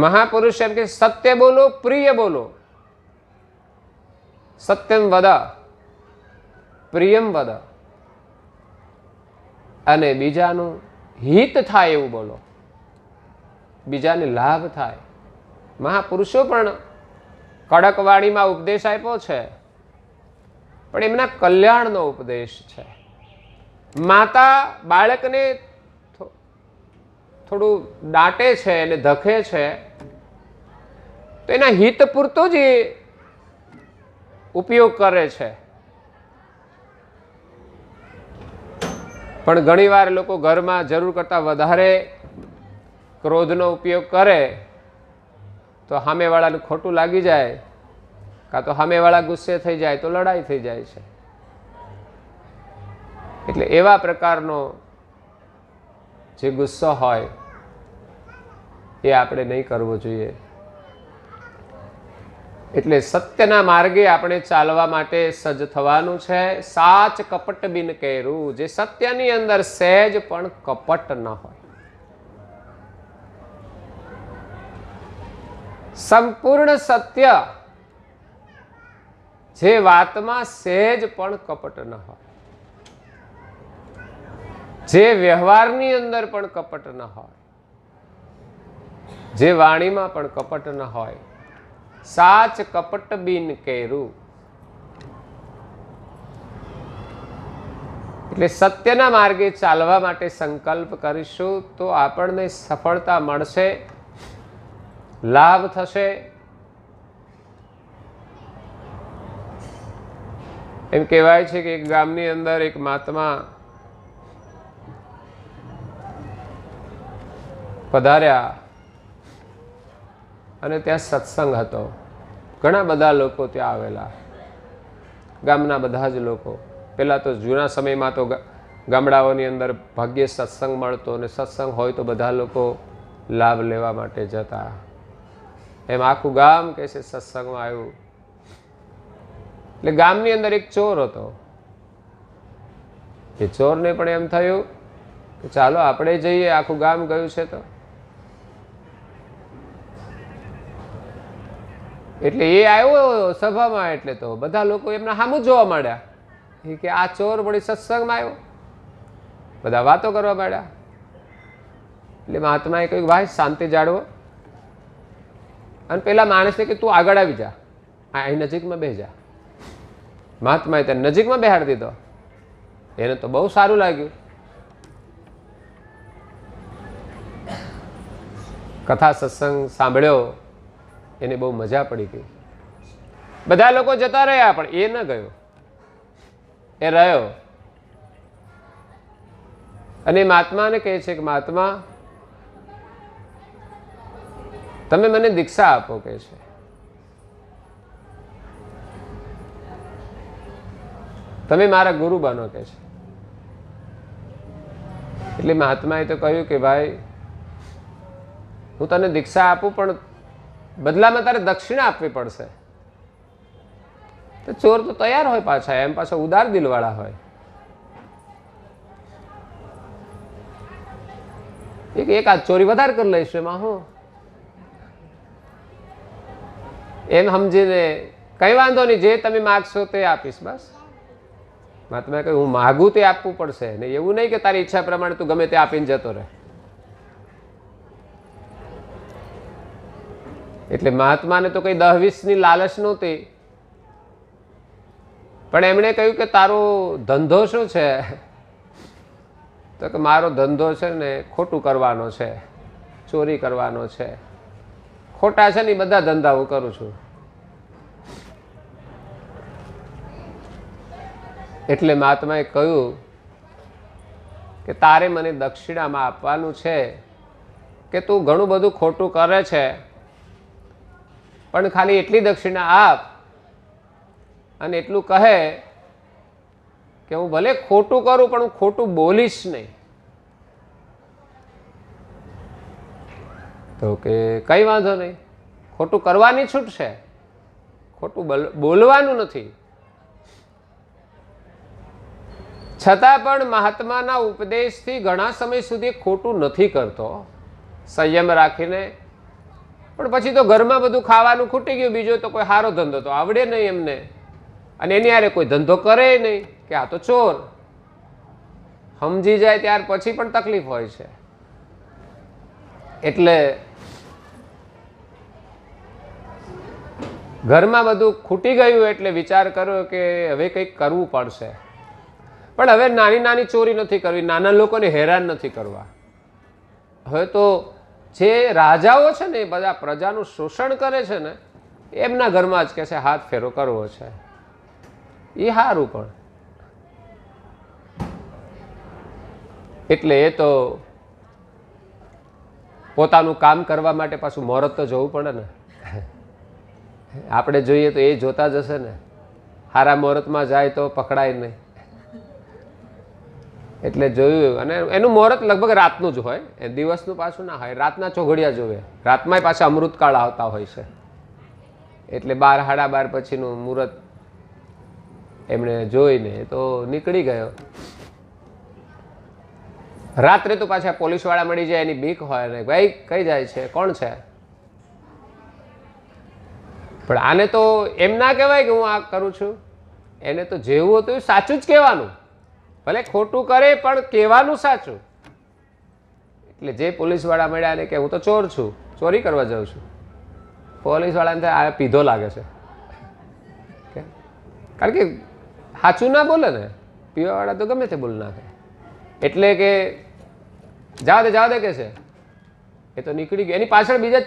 મહાપુરુષ એમ કે સત્ય બોલો, પ્રિય બોલો. સત્યમ વદ, પ્રિયમ વદ. અને બીજાનું હિત થાય એવું બોલો, બીજાને લાભ થાય. મહાપુરુષો પણ કડક વાણીમાં ઉપદેશ આપ્યો છે, પણ એમના કલ્યાણનો ઉપદેશ છે. માતા બાળકને થોડું દાટે છે અને ધકે છે તો એના હિત પૂરતો જ એ ઉપયોગ કરે છે. પણ ઘણીવાર લોકો ઘરમાં જરૂર કરતાં વધારે ક્રોધનો ઉપયોગ કરે તો સામેવાળાને ખોટું લાગી જાય, કાં તો સામેવાળા ગુસ્સે થઈ જાય તો લડાઈ થઈ જાય છે. એટલે એવા પ્રકારનો જે ગુસ્સો હોય એ આપણે નહીં કરવો જોઈએ. એટલે સત્યના માર્ગે આપણે ચાલવા માટે સજ્જ થવાનું છે. સાચ કપટ બિન કેરું, જે સત્યની અંદર સહેજ પણ કપટ ન હોય. સંપૂર્ણ સત્ય, જે વાતમાં સહેજ પણ કપટ ન હોય, જે વ્યવહારની અંદર પણ કપટ ન હોય, જે વાણીમાં પણ કપટ ન હોય. સાચ કપટ બિન કેરું. એટલે સત્યના માર્ગે ચાલવા માટે સંકલ્પ કરીશું તો આપણને સફળતા મળશે, લાભ થશે. એમ કહેવાય છે કે એક ગામની અંદર એક મહાત્મા પધાર્યા અને ત્યાં સત્સંગ હતો. ઘણા બધા લોકો ત્યાં આવેલા, ગામના બધા જ લોકો. પહેલાં તો જૂના સમયમાં તો ગામડાઓની અંદર ભાગ્યે સત્સંગ મળતો, અને સત્સંગ હોય તો બધા લોકો લાભ લેવા માટે જતા. એમ આખું ગામ કહે છે સત્સંગમાં આવ્યું. એટલે ગામની અંદર એક ચોર હતો. એ ચોરને પણ એમ થયું કે ચાલો આપણે જઈએ, આખું ગામ ગયું છે તો. એટલે એ આવ્યો સભામાં, એટલે તો બધા લોકો એમના સામું જોવા માંડ્યા કે આ ચોર વળી સત્સંગમાં આવ્યો. બધા વાતો કરવા માંડ્યા. એટલે મહાત્માએ કહ્યું ભાઈ શાંતિ જાળવો, અને પેલા માણસને કે તું આગળ આવી જા, અહીં નજીકમાં બેસી જા. મહાત્માએ તેને નજીકમાં બેહાડી દીધો. એને તો બહુ સારું લાગ્યું. કથા સત્સંગ સાંભળ્યો, એને બહુ મજા પડી ગઈ. બધા લોકો જતા રહ્યા પણ એ ન ગયો, એ રહ્યો. અને મહાત્માને કહે છે કે મહાત્મા તમે મને દીક્ષા આપો, કહે છે. તમે મારા ગુરુ બનો, કહે છે. એટલે મહાત્માએ તો કહ્યું કે ભાઈ હું તને દીક્ષા આપું પણ બદલામાં તારે દક્ષિણા આપવી પડશે. તો ચોર તો તૈયાર હોય પાછા, એમ પાછા ઉદાર દિલવાળા હોય. એક આ ચોરી વધારે કરી લઈશું એમાં હું, એમ સમજીને કઈ વાંધો નહીં, જે તમે માગશો તે આપીશ. બસ મહાત્માએ કહ્યું હું માગું તે આપવું પડશે ને, એવું નહીં કે તારી ઈચ્છા પ્રમાણે તું ગમે તે આપીને જતો રહે. એટલે મહાત્માને તો કઈ 10-20ની લાલચ નહોતી, પણ એમણે કહ્યું કે તારો ધંધો શું છે? તો કે મારો ધંધો છે ને ખોટું કરવાનો છે, ચોરી કરવાનો છે. ખોટા છે ને એ બધા ધંધા હું કરું છું. એટલે મહાત્માએ કહ્યું કે તારે મને દક્ષિણામાં આપવાનું છે કે તું ઘણું બધું ખોટું કરે છે, પણ ખાલી એટલી દક્ષિણા આપ અને એટલું કહે કે હું ભલે ખોટું કરું પણ હું ખોટું બોલીશ નહીં. તો કે કઈ વાંધો નહીં, ખોટું કરવાની છૂટ છે, ખોટું બોલવાનું નથી. છતાં પણ મહાત્માના ઉપદેશથી ઘણા સમય સુધી ખોટું નથી કરતો, સંયમ રાખીને. પણ પછી તો ઘરમાં બધું ખાવાનું ખૂટી ગયું, બીજો તો કોઈ સારો ધંધો તો આવડે નહીં એમને, અને એની હારે કોઈ ધંધો કરે નહીં કે આ તો ચોર. સમજી જાય ત્યાર પછી પણ તકલીફ હોય છે. એટલે ઘરમાં બધું ખૂટી ગયું એટલે વિચાર કર્યો કે હવે કંઈક કરવું પડશે. પણ હવે નાની નાની ચોરી નથી કરવી, નાના લોકોને હેરાન નથી કરવા. હવે તો જે રાજાઓ છે ને એ બધા પ્રજાનું શોષણ કરે છે ને, એમના ઘરમાં જ કહેશે હાથ ફેરો કરવો છે. એ સારું. પણ એટલે એ તો પોતાનું કામ કરવા માટે પાછું મુહૂર્ત તો જોવું પડે ને. આપણે જોઈએ તો એ જોતા જ હશે ને, સારા મુહૂર્તમાં જાય તો પકડાય નહીં. એટલે જોયું, અને એનું મુહૂર્ત લગભગ રાતનું જ હોય, એ દિવસનું પાછું ના હોય. રાતના ચોઘડિયા જોવે, રાતમાંય પાછા અમૃતકાળ આવતા હોય છે. એટલે 12-12:30 પછીનું મુહૂર્ત એમણે જોઈને તો નીકળી ગયો. રાત્રે તો પાછા પોલીસવાળા મળી જાય, એની બીક હોય ને, ભાઈ કઈ જાય છે, કોણ છે? પણ આને તો એમ ના કહેવાય કે હું આ કરું છું. એને તો જેવું હતું એ સાચું જ કહેવાનું, ભલે ખોટું કરે પણ કહેવાનું સાચું. એટલે જે પોલીસવાળા મળ્યા ને કે હું તો ચોર છું, ચોરી કરવા જાઉં છું. પોલીસવાળાને થાય આ પીધો લાગે છે, કારણ કે સાચું ના બોલે ને, પીવાવાળા તો ગમે તે બોલ નાખે. એટલે કે જાવ દે કે છે. એ તો નીકળી ગયો. એની પાછળ બીજા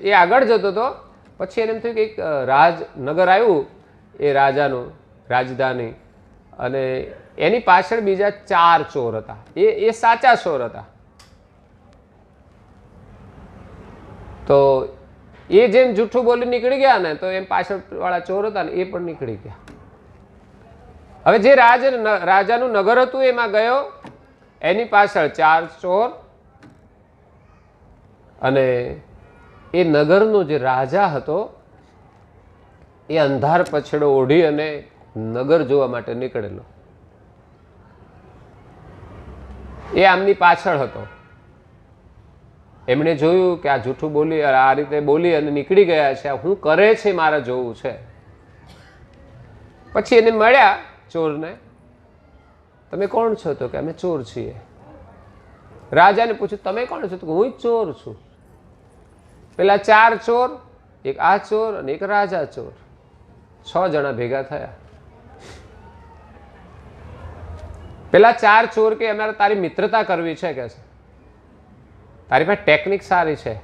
એ આગળ જતો હતો. પછી એને એમ થયું કે એક રાજનગર આવ્યું, એ રાજાનું રાજધાની, અને એની પાછળ બીજા 4 ચોર હતા. એ સાચા ચોર હતા. તો એ જેમ જૂઠું બોલી નીકળી ગયા ને, તો એમ પાછળ વાળા ચોર હતા ને એ પણ નીકળી ગયા. હવે જે રાજાનું નગર હતું એમાં ગયો, એની પાછળ 4 ચોર, અને એ નગરનો જે રાજા હતો એ અંધાર પછડો ઓઢી અને નગર જોવા માટે નીકળેલો. એ આમની પાછળ હતો. એમણે જોયું કે આ જૂઠું બોલી, આ રીતે બોલી અને નીકળી ગયા છે, આ શું કરે છે મારે જોવું છે. પછી એને મળ્યા ચોરને. તમે કોણ છો? તો કે અમે ચોર છીએ. રાજાને પૂછ્યું તમે કોણ છો? તો હું જ ચોર છું. પેલા 4 ચોર, એક આ ચોર અને એક રાજા ચોર, 6 જણા ભેગા થયા. પેલા 4 ચોર કે અમારે તારી મિત્રતા કરવી છે, કે છે તારી પાસે ટેકનિક સારી છે.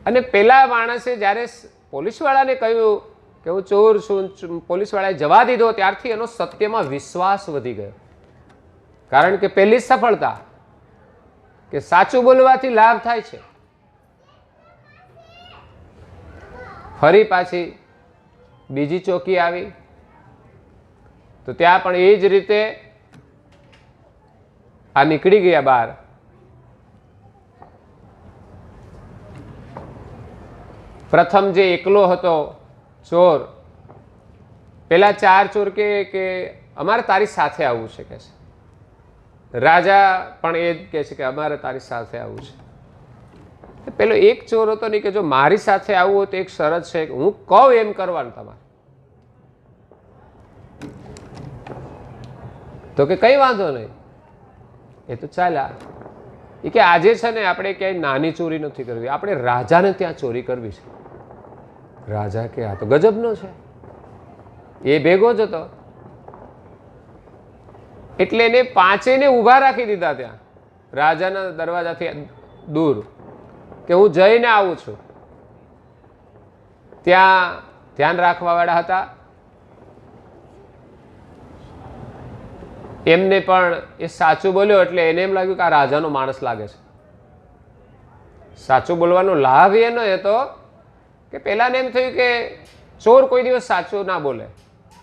અને પેલા માણસે જ્યારે પોલીસવાળાને કહ્યું કે હું ચોર છું, પોલીસવાળાએ જવા દીધો, ત્યારથી એનો સત્યમાં વિશ્વાસ વધી ગયો. કારણ કે પહેલી સફળતા કે સાચું બોલવાથી લાભ થાય છે. ફરી પાછી બીજી ચોકી આવી તો ત્યાં પણ એ જ રીતે આ નીકળી ગયા બહાર. પ્રથમ જે એકલો હતો ચોર, પેલા 4 ચોર કે અમારે તારી સાથે આવવું છે કે છે. રાજા પણ એ જ કહે છે કે અમારે તારી સાથે આવવું છે. પેલો એક ચોર હતો નહીં કે જો મારી સાથે આવવું હોય તો એક શરત છે કે હું કહું એમ કરવાનું તમારે. તો કે કઈ વાંધો નહીં, એ તો ચાલ્યા. એ કે આજે છે ને આપણે ક્યાંય નાની ચોરી નથી કરવી, આપણે રાજાને ત્યાં ચોરી કરવી છે. રાજા કે આ તો ગજબનો છે, એ ભેગો જ હતો. એટલે એને 5 ઊભા રાખી દીધા ત્યાં રાજાના દરવાજાથી દૂર કે હું જઈને આવું છું. ત્યાં ધ્યાન રાખવા વાળા હતા. એમને પણ એ સાચું બોલ્યો એટલે એને એમ લાગ્યું કે આ રાજાનો માણસ લાગે છે. સાચું બોલવાનો લાભ એનો હતો કે પેલાને એમ થયું કે ચોર કોઈ દિવસ સાચું ના બોલે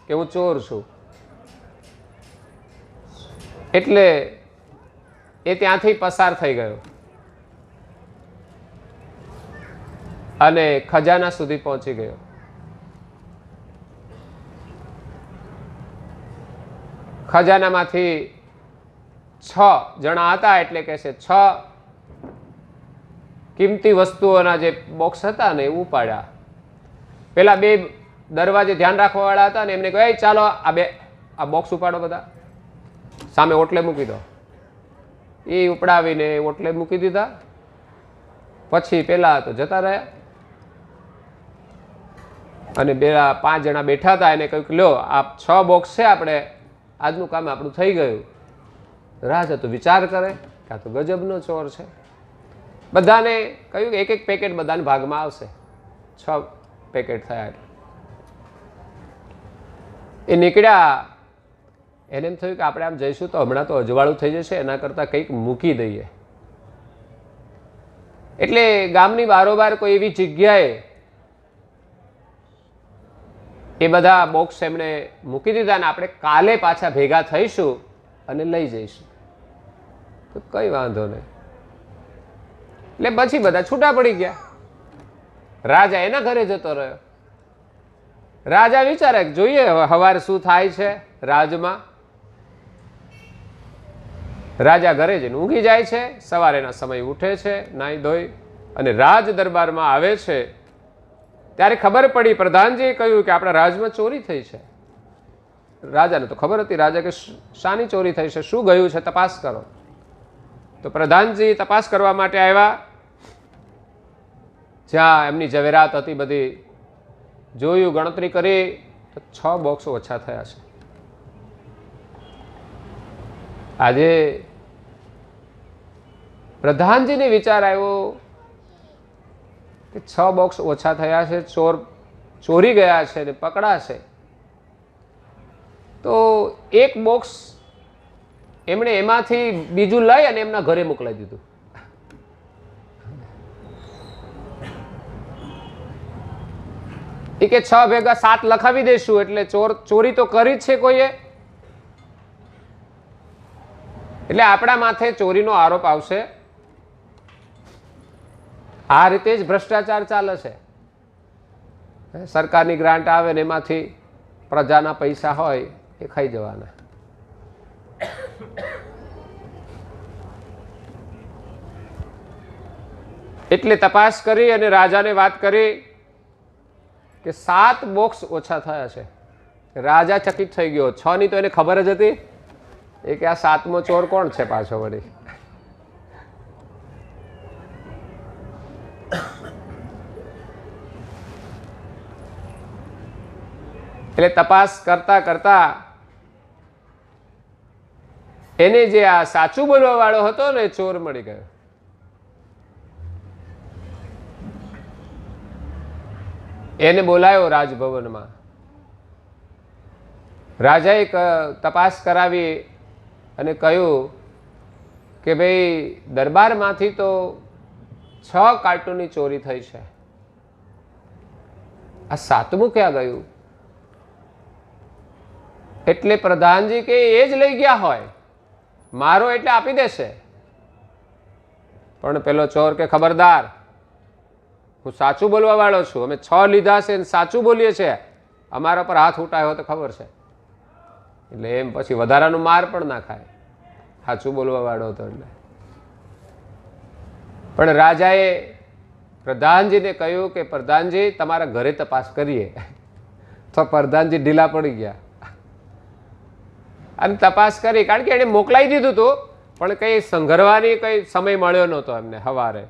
કે હું ચોર છું. એટલે એ ત્યાંથી પસાર થઈ ગયો અને ખજાના સુધી પહોંચી ગયો. ખજાનામાંથી 6 જણા હતા એટલે કે છે 6 કિંમતી વસ્તુઓના જે બોક્સ હતા ને એ ઉપાડ્યા. પેલા 2 દરવાજે ધ્યાન રાખવા વાળા હતા ને એમને કહ્યું ચાલો આ બોક્સ ઉપાડો, બધા સામે ઓટલે મૂકી દો. એ ઉપડાવીને ઓટલે મૂકી દીધા. પછી પેલા તો જતા રહ્યા અને પેલા 5 જણા બેઠા હતા એને કહ્યું કે લ્યો આ 6 બોક્સ છે, આપણે આજનું કામ આપણું થઈ ગયું. રાજા તો વિચાર કરે કે આ તો ગજબનો ચોર છે. બધાને કહ્યું કે એક પેકેટ બધાને ભાગમાં આવશે. 6 પેકેટ થયા એટલે એ નીકળ્યા. એને એમ થયું કે આપણે આમ જઈશું તો હમણાં તો અજવાળું થઈ જશે, એના કરતાં કંઈક મૂકી દઈએ. એટલે ગામની બારોબાર કોઈ એવી જગ્યાએ એ બધા બોક્સ એમણે મૂકી દીધા ને આપણે કાલે પાછા ભેગા થઈશું અને લઈ જઈશું. તો કઈ વાંધો નહીં. એટલે પછી બધા છૂટા પડી ગયા. રાજા એના ઘરે જતો રહ્યો. રાજા વિચારે જોઈએ હવે સવારે શું થાય છે રાજમાં. રાજા ઘરે જઈને ઊંઘી જાય છે. સવારેના સમય ઉઠે છે, નાહી ધોઈ અને રાજ દરબારમાં આવે છે. ત્યારે ખબર પડી, પ્રધાનજીએ કહ્યું કે આપણા રાજમાં ચોરી થઈ છે. રાજાને તો ખબર હતી. રાજા કે શાની ચોરી થઈ છે, શું ગયું છે, તપાસ કરો. તો પ્રધાનજી તપાસ કરવા માટે આવ્યા. જ્યાં એમની ઝવેરાત હતી બધી જોયું, ગણતરી કરી તો 6 બોક્સ ઓછા થયા છે. આજે પ્રધાનજીને વિચાર આવ્યો કે 6 બોક્સ ઓછા થયા છે, ચોર ચોરી ગયા છે ને પકડાશે. તો એક બોક્સ એમણે એમાંથી બીજું લઈ અને એમના ઘરે મોકલાવી દીધું. એ કે 6 ભેગા 7 લખાવી દઈશું એટલે ચોરી તો કરી જ છે કોઈએ, એટલે આપણા માથે ચોરીનો આરોપ આવશે. આ રીતે જ ભ્રષ્ટાચાર ચાલે છે. સરકારની ગ્રાન્ટ આવે ને એમાંથી પ્રજાના પૈસા હોય એ ખાઈ જવાના. એટલે તપાસ કરી અને રાજાને વાત કરી કે 7 બોક્સ ઓછા થયા છે. રાજા ચકિત થઈ ગયો. 6 ની તો એને ખબર જ હતી એ કે આ 7મો ચોર કોણ છે પાછો વળી. એટલે તપાસ કરતા કરતા એને જે આ સાચું બોલવા વાળો હતો ને ચોર મળી ગયો. એને બોલાયો રાજભવનમાં. રાજાએ તપાસ કરાવી અને કહ્યું કે ભાઈ દરબારમાંથી તો 6 કાર્ટૂનની ચોરી થઈ છે, આ 7મું ક્યાં ગયું? એટલે પ્રધાનજી કે એ જ લઈ ગયા હોય, મારો એટલે આપી દેશે. પણ પેલો ચોર કે ખબરદાર, હું સાચું બોલવા વાળો છું, અમે 6 લીધા છે સાચું બોલીએ છીએ, અમારા પર હાથ ઉઠાયો તો ખબર છે. એટલે એમ પછી વધારાનું માર પણ ના ખાય, સાચું બોલવા વાળો હતો એટલે. પણ રાજાએ પ્રધાનજીને કહ્યું કે પ્રધાનજી તમારા ઘરે તપાસ કરીએ. તો પ્રધાનજી ઢીલા પડી ગયા અને તપાસ કરી, કારણ કે એને મોકલાઈ દીધું હતું પણ કંઈ સંઘરવાની કંઈ સમય મળ્યો નહોતો એમને સવારે,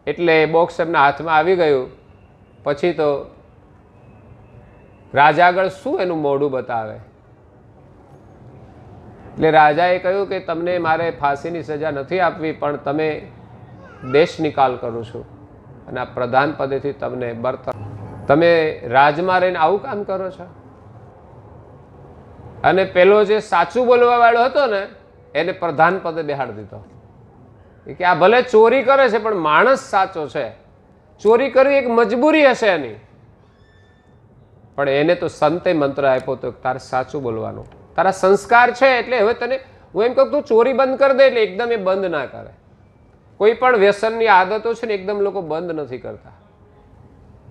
એટલે બોક્સ એમના હાથમાં આવી ગયું. પછી તો રાજા આગળ શું એનું મોઢું બતાવે? એટલે રાજાએ કહ્યું કે તમને મારે ફાંસીની સજા નથી આપવી, પણ તમે દેશ નિકાલ કરું છું અને આ પ્રધાન પદેથી તમને બરતરફ, તમે રાજમાં રહીને આવું કામ કરો છો. અને પેલો જે સાચું બોલવા વાળો હતો ને એને પ્રધાન પદે બેહાડી દીધો. કે આ ભલે ચોરી કરે છે પણ માણસ સાચો છે, ચોરી કરવી એક મજબૂરી હશે એની, પણ એને તો સંતે મંત્ર આપ્યો તો તારે સાચું બોલવાનું, તારા સંસ્કાર છે એટલે હવે તને હું એમ કહું તું ચોરી બંધ કરી દે, એટલે એકદમ એ બંધ ના કરે. કોઈ પણ વ્યસનની આદતો છે ને એકદમ લોકો બંધ નથી કરતા,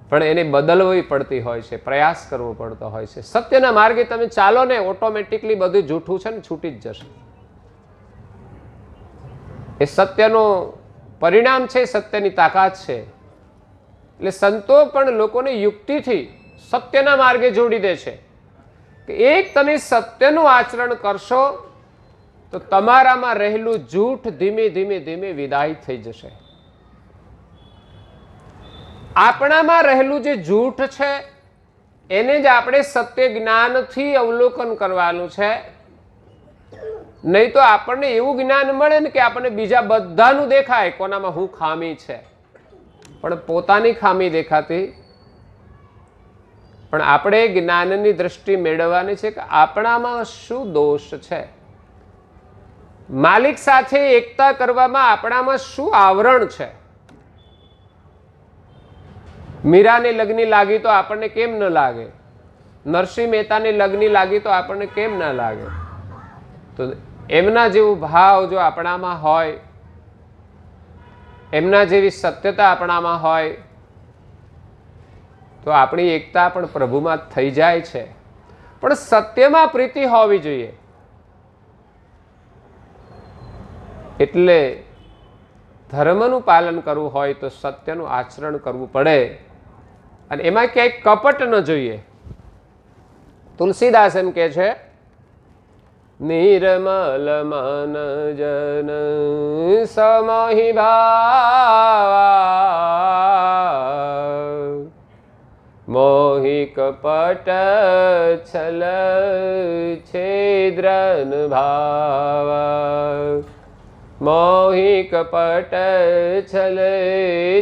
પણ એને બદલવી પડતી હોય છે, પ્રયાસ કરવો પડતો હોય છે. સત્યના માર્ગે તમે ચાલો ને ઓટોમેટિકલી બધું જૂઠું છે ને છૂટી જ જશે. એ સત્યનું પરિણામ છે, સત્યની તાકાત છે. એટલે સંતો પણ લોકોને યુક્તિથી સત્યના માર્ગે જોડી દે છે કે એક તમે સત્યનું આચરણ કરશો તો તમારામાં રહેલું જૂઠ ધીમે ધીમે ધીમે વિદાય થઈ જશે. આપણામાં રહેલું જે જૂઠ છે એને જ આપણે સત્ય જ્ઞાનથી અવલોકન કરવાનું છે. નહીં તો આપણને એવું જ્ઞાન મળે ને કે આપણને બીજા બધાનું દેખાય કોનામાં હું ખામી છે, પણ પોતાની ખામી દેખાતી. પણ આપણે જ્ઞાનની દ્રષ્ટિ મેળવવાની છે કે આપણામાં શું દોષ છે, માલિક સાથે એકતા કરવામાં આપણામાં શું આવરણ છે. મીરાને લગ્ન લાગી તો આપણને કેમ ન લાગે, નરસિંહ મહેતાને લગ્ન લાગી તો આપણને કેમ ન લાગે? તો એમના જેવું ભાવ જો આપણામાં હોય, એમના જેવી સત્યતા આપણામાં હોય તો આપણી એકતા પણ પ્રભુમાં થઈ જાય છે. પણ સત્યમાં પ્રીતિ હોવી જોઈએ. એટલે ધર્મનું પાલન કરવું હોય તો સત્યનું આચરણ કરવું પડે અને એમાં ક્યાંય કપટ ન જોઈએ. તુલસીદાસ એમ કે છે, નિર્મલ મન જન સમહિ ભાવા મોહિ કપટ છલ છેદ્રન ભાવા મોહિ કપટ છલ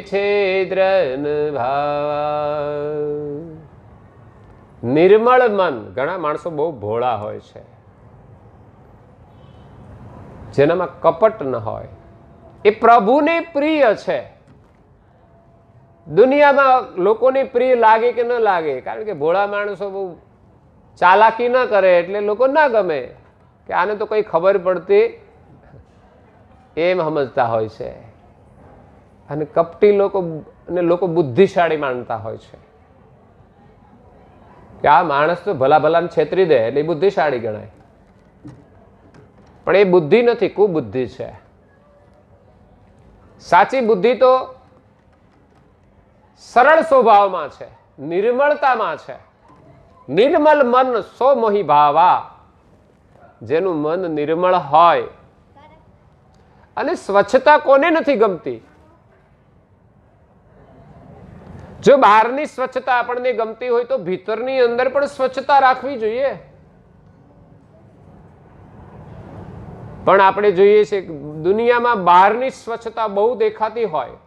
છેદ્રન ભાવા. નિર્મળ મન, ઘણા માણસો બહુ ભોળા હોય છે, જેનામાં કપટ ન હોય, એ પ્રભુને પ્રિય છે. દુનિયામાં લોકોને પ્રિય લાગે કે ન લાગે, કારણ કે ભોળા માણસો બહુ ચાલાકી ન કરે એટલે લોકો ના ગમે કે આને તો કઈ ખબર પડતી એમ સમજતા હોય છે. અને કપટી લોકો બુદ્ધિશાળી માનતા હોય છે કે આ માણસ તો ભલા ભલાને છેતરી દે એટલે બુદ્ધિશાળી ગણાય. પણ એ બુદ્ધિ નથી, કુબુદ્ધિ છે. સાચી બુદ્ધિ તો સરળ સ્વભાવમાં છે, નિર્મળતામાં છે. નિર્મલ મન સો મોહી ભાવા, જેનું મન નિર્મળ હોય. અને સ્વચ્છતા કોને નથી ગમતી? જો બહારની સ્વચ્છતા આપણને ગમતી હોય તો ભીતરની અંદર પણ સ્વચ્છતા રાખવી જોઈએ. પણ આપણે જોઈએ છે દુનિયામાં બહારની સ્વચ્છતા બહુ દેખાતી હોય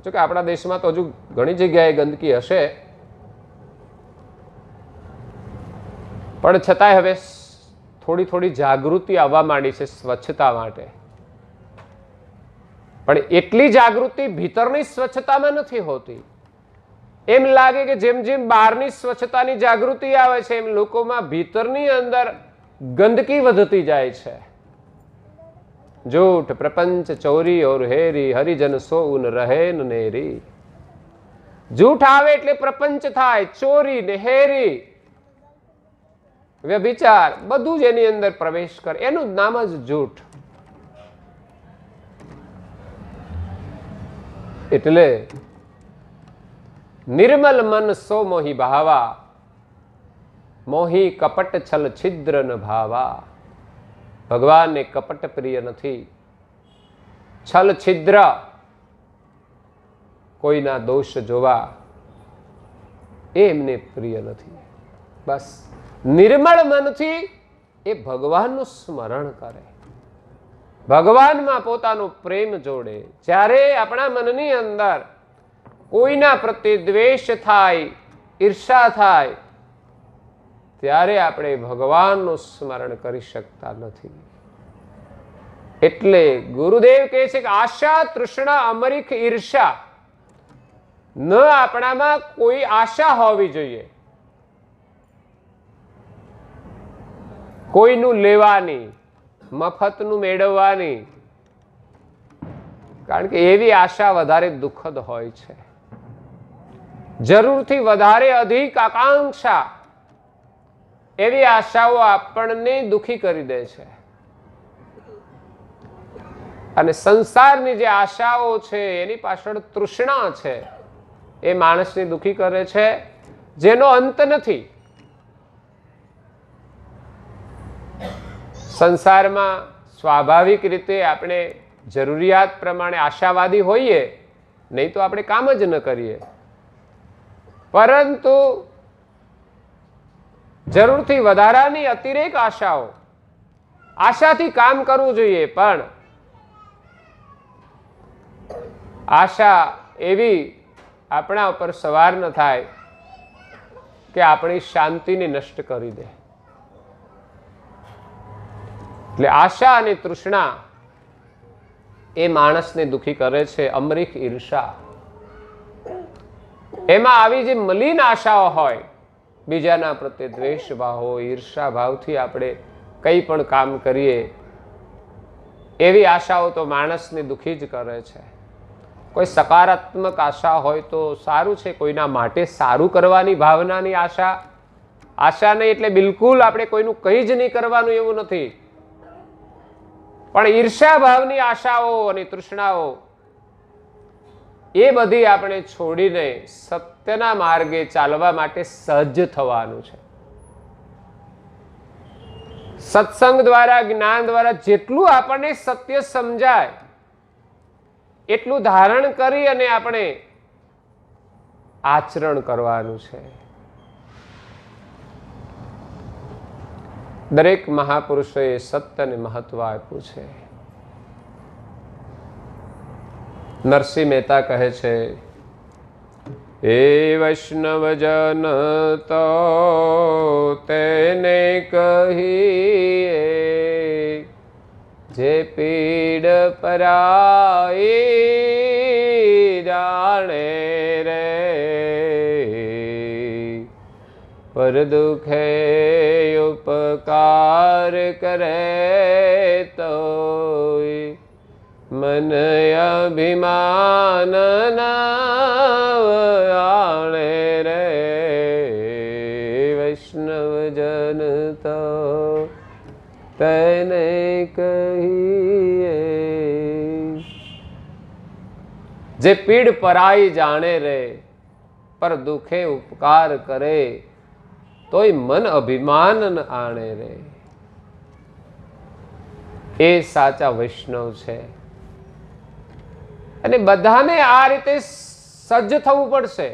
જોકે આપણા દેશમાં તો હજુ ઘણી જગ્યાએ ગંદકી હશે, પણ છતાંય હવે થોડી થોડી જાગૃતિ આવવા માંડી છે સ્વચ્છતા માટે. પણ એટલી જાગૃતિ ભીતરની સ્વચ્છતામાં નથી હોતી. એમ લાગે કે જેમ જેમ બહારની સ્વચ્છતાની જાગૃતિ આવે છે એમ લોકોમાં ભીતરની અંદર ગંદકી વધતી જાય છે. झूठ प्रपंच चोरी और हेरी हरिजन सोउन રહે નેરી. झूठ આવે એટલે પ્રપંચ થાય, ચોરી ને હેરી, વ્યભિચાર બધું જ એની અંદર પ્રવેશ કરે, એનું નામ જ झूठ. એટલે નિર્મલ મન સો મોહી ભાવા, મોહી કપટ છલ છિદ્ર ન ભાવા. ભગવાનને કપટ પ્રિય નથી, છલ છિદ્ર કોઈના દોષ જોવા એ એમને પ્રિય નથી. બસ નિર્મળ મનથી એ ભગવાનનું સ્મરણ કરે, ભગવાનમાં પોતાનો પ્રેમ જોડે. જ્યારે આપણા મનની અંદર કોઈના પ્રત્યે દ્વેષ થાય, ઈર્ષા થાય, ત્યારે આપણે ભગવાનનું સ્મરણ કરી શકતા નથી. એટલે ગુરુદેવ કહે છે કે આશા તૃષ્ણા અમરીખ ઈર્ષા ન આપણામાં કોઈ આશા હોવી જોઈએ, કોઈનું લેવાની, મફતનું મેળવવાની. કારણ કે એવી આશા વધારે દુઃખદ હોય છે. જરૂરથી વધારે અધિક આકાંક્ષા, એવી આશાઓ આપણને દુઃખી કરી દે છે. અને સંસારની જે આશાઓ છે એની પાછળ તૃષ્ણા છે, એ માણસને દુઃખી કરે છે, જેનો અંત નથી. સંસારમાં સ્વાભાવિક રીતે આપણે જરૂરિયાત પ્રમાણે આશાવાદી હોઈએ, નહીં તો આપણે કામ જ ન કરીએ. પરંતુ જરૂરથી વધારાની અતિરેક આશાઓ, આશાથી કામ કરવું જોઈએ, પણ આશા એવી આપણા ઉપર સવાર ન થાય કે આપણી શાંતિને નષ્ટ કરી દે. એટલે આશા અને તૃષ્ણા એ માણસને દુઃખી કરે છે. અમરીખ ઈર્ષા, એમાં આવી જે મલિન આશાઓ હોય, બીજાના પ્રત્યે દ્વેષ ભાવ હોય, ઈર્ષા ભાવથી આપણે કંઈ પણ કામ કરીએ, એવી આશાઓ તો માણસને દુઃખી જ કરે છે. કોઈ સકારાત્મક આશા હોય તો સારું છે, કોઈના માટે સારું કરવાની ભાવનાની આશા. આશા નહીં એટલે બિલકુલ આપણે કોઈનું કંઈ જ નહીં કરવાનું એવું નથી, પણ ઈર્ષા ભાવની આશાઓ અને તૃષ્ણાઓ એ બધી આપણે છોડીને સત્યના માર્ગે ચાલવા માટે સજ્જ થવાનું છે. સત્સંગ દ્વારા, જ્ઞાન દ્વારા જેટલું આપણને સત્ય સમજાય એટલું ધારણ કરી અને આપણે આચરણ કરવાનું છે. દરેક મહાપુરુષોએ સત્યને મહત્વ આપ્યું છે. નરસિંહ મહેતા કહે છે, એ વૈષ્ણવજન તો તેને કહીએ, જે પીડ પરાઈ જાણે રે, પર દુખે ઉપકાર કરે તો મન અભિમાન આણે રે. વૈષ્ણવજન તો તેને કહીએ, જે પીડ પરાઈ જાણે રે, પર દુખે ઉપકાર કરે તોય મન અભિમાન આણે રે. એ સાચા વૈષ્ણવ છે. અને બધાને આ રીતે સજ્જ થવું પડશે.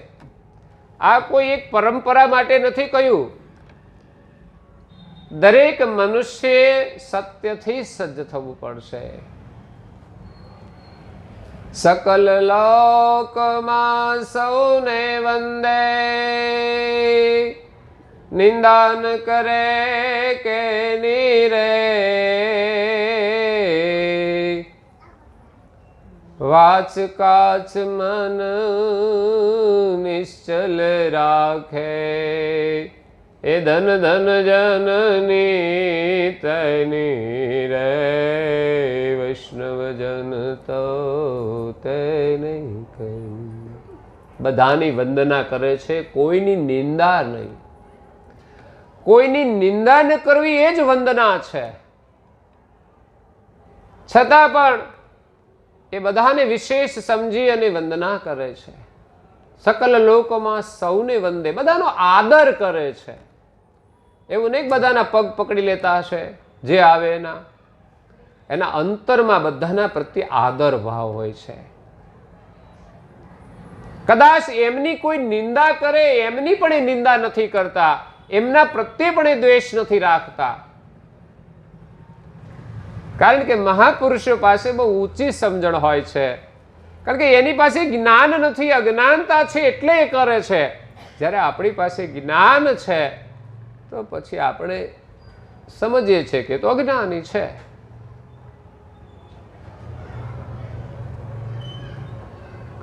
આ કોઈ એક પરંપરા માટે નથી કહ્યું. દરેક મનુષ્ય સત્યથી સજ્જ થવું પડશે. સકલ લોકમાં સૌને વંદે, નિંદાન કરે કે નીરે, વાચ કાચ મન નિશ્ચલ રાખે, એ ધન ધન જનની તની રે, વૈષ્ણવજન તો તેને કહી. બધાની વંદના કરે છે, કોઈની નિંદા નહીં. કોઈની નિંદા ન કરવી એ જ વંદના છે. છતાં પણ એ બધાને વિશેષ સમજી અને વંદના કરે છે. સકલ લોકોમાં સૌને વંદે, બધાનો આદર કરે છે. એવું નહીં બધાના પગ પકડી લેતા હશે, જે આવે એના અંતરમાં બધાના પ્રત્યે આદર ભાવ હોય છે. કદાચ એમની કોઈ નિંદા કરે, એમની પણ એ નિંદા નથી કરતા, એમના પ્રત્યે પણ એ દ્વેષ નથી રાખતા. કારણ કે મહાપુરુષો પાસે બહુ ઊંચી સમજણ હોય છે. કારણ કે એની પાસે જ્ઞાન નથી, અજ્ઞાનતા છે એટલે એ કરે છે. જ્યારે આપણી પાસે જ્ઞાન છે તો પછી આપણે સમજીએ છીએ કે તો અજ્ઞાની છે.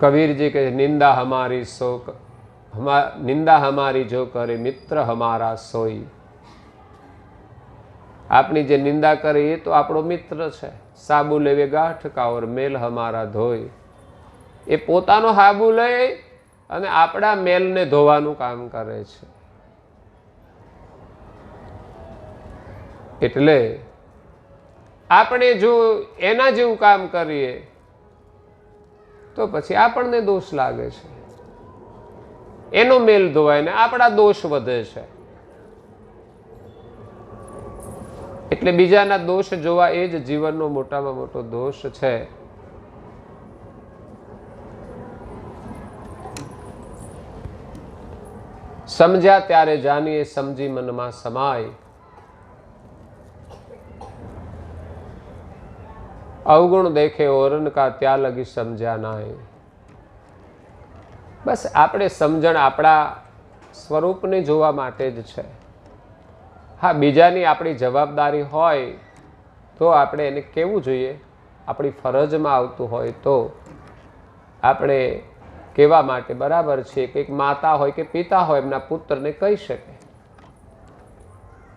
કબીરજી કહે નિંદા હમારી નિંદા હમારી જો કરે મિત્ર હમારા સોઈ. આપણી જે નિંદા કરે એ તો આપણો મિત્ર છે. સાબુ લેવે ગાંઠ કા ઓર મેલ હમારા ધોઈ. એ પોતાનો સાબુ લઈ અને આપણા મેલને ધોવાનું કામ કરે છે. એટલે આપણે જો એના જેવું કામ કરીએ તો પછી આપણને દોષ લાગે છે. એનો મેલ ધોવાય ને આપણા દોષ વધે છે. એટલે બીજાના દોષ જોવા એ જ જીવનનો મોટામાં મોટો દોષ છે. સમજ્યા ત્યારે જાણીએ, સમજી મનમાં સમાય. અવગુણ દેખે ઓરન કા ત્યાં લગી સમજ્યા નાય. બસ આપણે સમજણ આપણા સ્વરૂપને જોવા માટે જ છે. હા, બીજાની આપણી જવાબદારી હોય તો આપણે એને કહેવું જોઈએ. આપણી ફરજમાં આવતું હોય તો આપણે કહેવા માટે બરાબર છે. કે એક માતા હોય કે પિતા હોય એમના પુત્રને કહી શકે,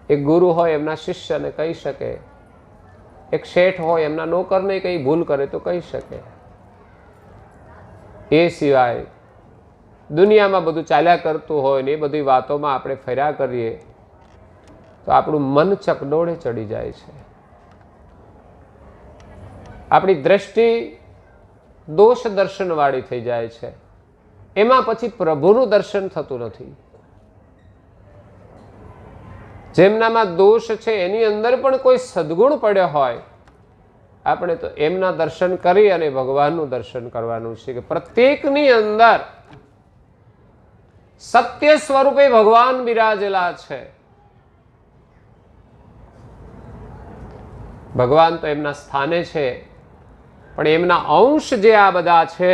એક ગુરુ હોય એમના શિષ્યને કહી શકે, એક શેઠ હોય એમના નોકરને કંઈ ભૂલ કરે તો કહી શકે. એ સિવાય દુનિયામાં બધું ચાલ્યા કરતું હોય ને એ બધી વાતોમાં આપણે ફર્યા કરીએ તો આપણું મન ચકડોળે ચડી જાય છે. આપણી દ્રષ્ટિ દોષ દર્શનવાળી થઈ જાય છે. એમાં પછી પ્રભુનું દર્શન થતું નથી. જેમનામાં દોષ છે એની અંદર પણ કોઈ સદગુણ પડ્યો હોય, આપણે તો એમના દર્શન કરી અને ભગવાનનું દર્શન કરવાનું છે. કે પ્રત્યેકની અંદર સત્ય સ્વરૂપે ભગવાન બિરાજેલા છે. ભગવાન તો એમના સ્થાને છે, પણ એમના અંશ જે આ બધા છે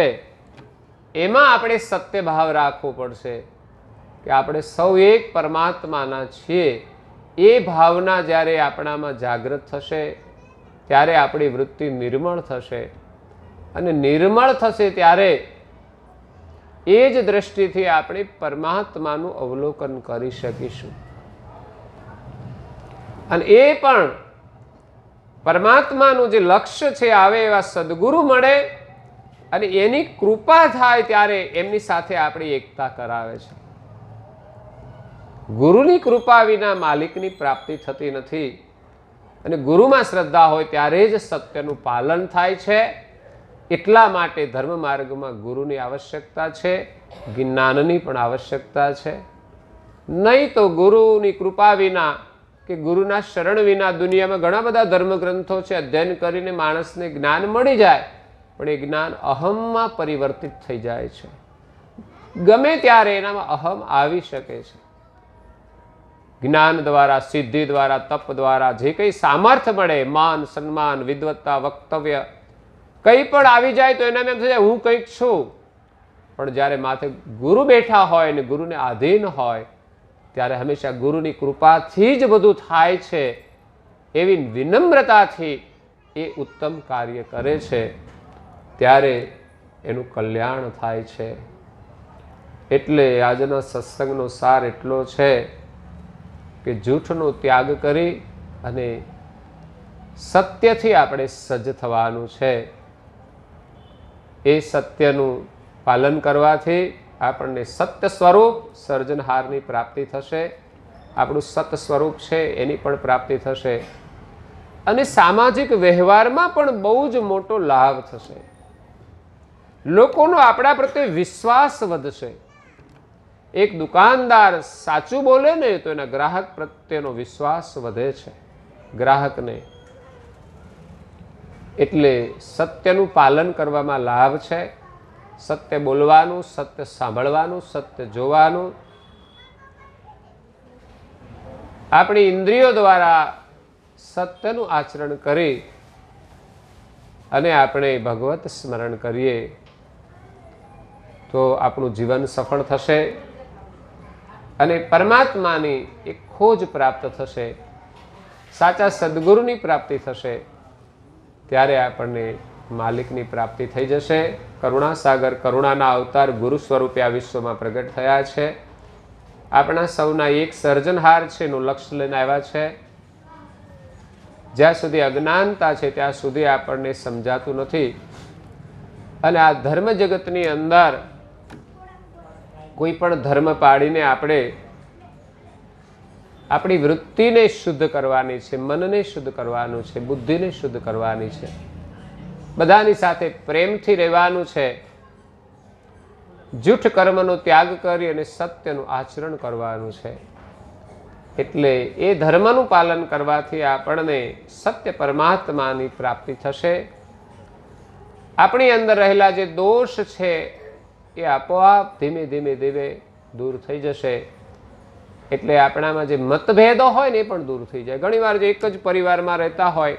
એમાં આપણે સત્ય ભાવ રાખવો પડશે કે આપણે સૌ એક પરમાત્માના છીએ. એ ભાવના જ્યારે આપણામાં જાગૃત થશે ત્યારે આપણી વૃત્તિ નિર્મળ થશે, અને નિર્મળ થશે ત્યારે એ જ દ્રષ્ટિથી આપણે પરમાત્માનું અવલોકન કરી શકીશું. અને એ પણ પરમાત્માનું જે લક્ષ્ય છે આવે એવા સદગુરુ મળે અને એની કૃપા થાય ત્યારે એમની સાથે આપણી એકતા કરાવે છે. ગુરુની કૃપા વિના માલિકની પ્રાપ્તિ થતી નથી. અને ગુરુમાં શ્રદ્ધા હોય ત્યારે જ સત્યનું પાલન થાય છે. એટલા માટે ધર્મ માર્ગમાં ગુરુની આવશ્યકતા છે, જ્ઞાનની પણ આવશ્યકતા છે. નહીં તો ગુરુની કૃપા વિના કે ગુરુના શરણ વિના દુનિયામાં ઘણા બધા ધર્મગ્રંથો છે, અધ્યયન કરીને માણસને જ્ઞાન મળી જાય, પણ એ જ્ઞાન અહમમાં પરિવર્તિત થઈ જાય છે. ગમે ત્યારે એનામાં અહમ આવી શકે છે. જ્ઞાન દ્વારા, સિદ્ધિ દ્વારા, તપ દ્વારા જે કંઈ સામર્થ્ય મળે, માન સન્માન, વિદ્વત્તા, વક્તવ્ય, કંઈ પણ આવી જાય તો એના એમ થઈ જાય હું કંઈક છું, પણ જ્યારે માથે ગુરુ બેઠા હોય ને ગુરુને આધીન હોય ત્યારે હંમેશા ગુરુની કૃપાથી જ બધું થાય છે. એવી વિનમ્રતાથી એ ઉત્તમ કાર્ય કરે છે ત્યારે એનું કલ્યાણ થાય છે. એટલે આજના સત્સંગનો સાર એટલો છે કે જૂઠનો ત્યાગ કરી અને સત્યથી આપણે સજ્જ થવાનું છે. એ સત્યનું પાલન કરવાથી આપણને સત્ય સ્વરૂપ સર્જનહારની પ્રાપ્તિ થશે. આપણું સત સ્વરૂપ છે એની પણ પ્રાપ્તિ થશે અને સામાજિક વ્યવહારમાં પણ બહુ જ મોટો લાભ થશે. લોકોનો આપણા પ્રત્યે વિશ્વાસ વધશે. એક દુકાનદાર સાચું બોલે ને તો એના ગ્રાહક પ્રત્યેનો વિશ્વાસ વધે છે ગ્રાહકને. એટલે સત્યનું પાલન કરવામાં લાભ છે. સત્ય બોલવાનું, સત્ય સાંભળવાનું, સત્ય જોવાનું. આપણી ઇન્દ્રિયો દ્વારા સત્યનું આચરણ કરી અને આપણે ભગવત સ્મરણ કરીએ તો આપણું જીવન સફળ થશે અને પરમાત્માની એક ખોજ પ્રાપ્ત થશે, સાચા સદગુરુની પ્રાપ્તિ થશે. ત્યારે આપણને માલિકની પ્રાપ્તિ થઈ જશે. કરુણાસાગર કરુણાના અવતાર ગુરુ સ્વરૂપે આ વિશ્વમાં પ્રગટ થયા છે. આપણા સૌના એક સર્જનહાર છે એનું લક્ષ્ય લઈને આવ્યા છે. જ્યાં સુધી અજ્ઞાનતા છે ત્યાં સુધી આપણને સમજાતું નથી. અને આ ધર્મ જગતની અંદર કોઈ પણ ધર્મ પાડીને આપણે આપણી વૃત્તિને શુદ્ધ કરવાની છે, મનને શુદ્ધ કરવાનું છે, બુદ્ધિને શુદ્ધ કરવાની છે, બધાની સાથે પ્રેમથી રહેવાનું છે, જૂઠ કર્મનો ત્યાગ કરી અને સત્યનું આચરણ કરવાનું છે. એટલે એ ધર્મનું પાલન કરવાથી આપણને સત્ય પરમાત્માની પ્રાપ્તિ થશે. આપણી અંદર રહેલા જે દોષ છે એ આપોઆપ ધીમે ધીમે ધીમે દૂર થઈ જશે. એટલે આપણામાં જે મતભેદો હોય ને એ પણ દૂર થઈ જાય. ઘણીવાર જો એક જ પરિવારમાં રહેતા હોય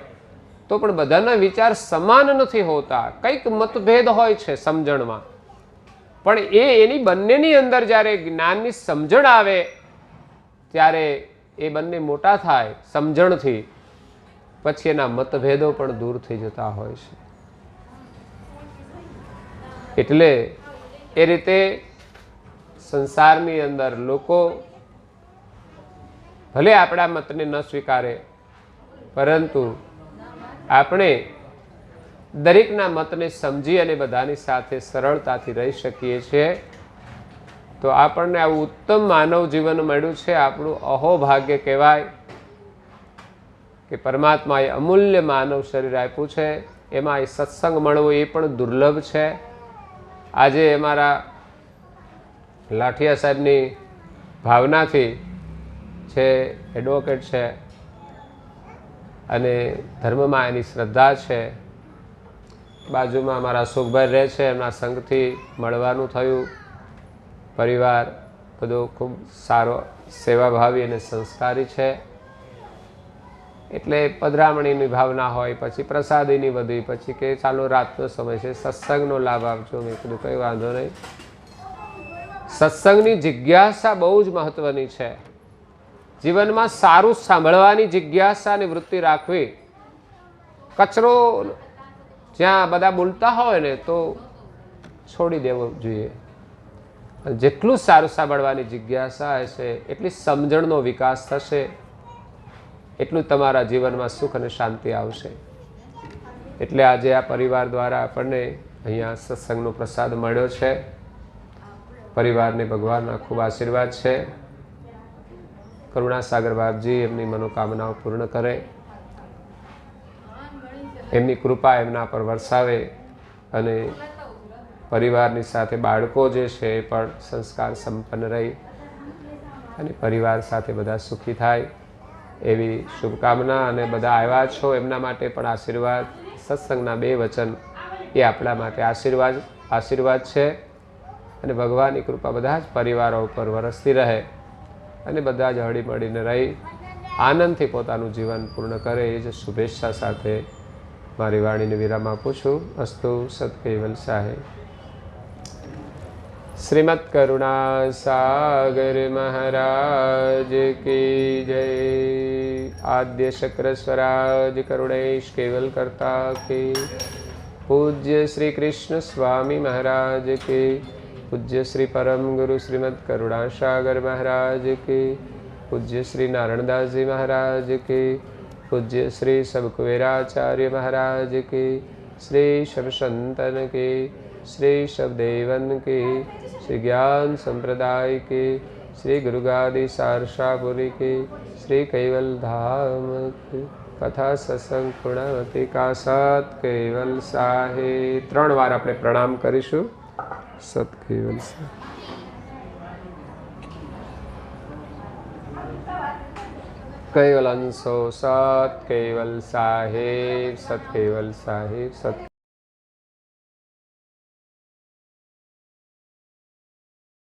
તો પણ બધાના વિચાર સમાન નથી હોતા, કંઈક મતભેદ હોય છે સમજણમાં. પણ એની બંનેની અંદર જ્યારે જ્ઞાનની સમજણ આવે ત્યારે એ બંને મોટા થાય સમજણથી, પછી એના મતભેદો પણ દૂર થઈ જતા હોય છે. એટલે એ રીતે સંસારની અંદર લોકો ભલે આપણા મતને ન સ્વીકારે, પરંતુ આપણે દરેકના મતને સમજી અને બધાની સાથે સરળતાથી રહી શકીએ છીએ. તો આપણને આવું ઉત્તમ માનવ જીવન મળ્યું છે. આપણું અહોભાગ્ય કહેવાય કે પરમાત્માએ અમૂલ્ય માનવ શરીર આપ્યું છે. એમાં એ સત્સંગ મળવો એ પણ દુર્લભ છે. આજે અમારા લાઠિયા સાહેબની ભાવનાથી છે, એડવોકેટ છે અને ધર્મમાં એની શ્રદ્ધા છે. બાજુમાં અમારા સુખભાઈ રહે છે, એમના સંઘથી મળવાનું થયું. પરિવાર બધો ખૂબ સારો, સેવાભાવી અને સંસ્કારી છે. એટલે પધરામણીની ભાવના હોય, પછી પ્રસાદીની બધી, પછી કે ચાલો રાતનો સમય છે, સત્સંગનો લાભ આપજો. મેં કીધું કંઈ વાંધો નહીં. સત્સંગની જિજ્ઞાસા બહુ જ મહત્વની છે. જીવનમાં સારું સાંભળવાની જિજ્ઞાસા અને વૃત્તિ રાખવી. કચરો જ્યાં બધા બોલતા હોય ને તો છોડી દેવો જોઈએ. જેટલું સારું સાંભળવાની જિજ્ઞાસા હશે એટલી સમજણનો વિકાસ થશે, એટલું તમારા જીવનમાં સુખ અને શાંતિ આવશે. એટલે આજે આ પરિવાર દ્વારા આપણને અહીંયા સત્સંગનો પ્રસાદ મળ્યો છે. પરિવારને ભગવાનના ખૂબ આશીર્વાદ છે. કરુણાસાગર બાપજી એમની મનોકામનાઓ પૂર્ણ કરે, એમની કૃપા એમના પર વરસાવે અને પરિવારની સાથે બાળકો જે છે એ પણ સંસ્કાર સંપન્ન રહી અને પરિવાર સાથે બધા સુખી થાય એવી શુભકામના. અને બધા આવ્યા છો એમના માટે પણ આશીર્વાદ. સત્સંગના 2 વચન એ આપણા માટે આશીર્વાદ છે. અને ભગવાનની કૃપા બધા જ પરિવારો ઉપર વરસતી રહે અને બધા જ હળીમળીને રહી આનંદથી પોતાનું જીવન પૂર્ણ કરે એ જ શુભેચ્છા સાથે મારી વાણીને વિરામ આપું છું. અસ્તુ સત કૈવલ સાહેબ. શ્રીમદ કરુણા સાગર મહારાજ કી જય. આદ્ય શક્ર સ્વરાજ કરુણેશ કેવલ કરતા કી. પૂજ્ય શ્રી કૃષ્ણ સ્વામી મહારાજ કી. પૂજ્ય શ્રી પરમ ગુરુ શ્રીમદ કરુણા સાગર મહારાજ કી. પૂજ્ય શ્રી નારાયણદાસજી મહારાજ કી. પૂજ્ય શ્રી સબકુવેરાચાર્ય મહારાજ કી. શ્રી શબસંતન કી. श्री शबदेवन की. श्री ज्ञान संप्रदाय की. श्री गुरुगादी सारसापुरी की. श्री कैवल धाम की. कथा सत्संग पूर्णावती का सत कैवल साहे. 3 વાર આપણે પ્રણામ કરીશું. સત कैवल साहे. कैवल अंशो सत कैवल साहेब. सत कैवल साहेब. सत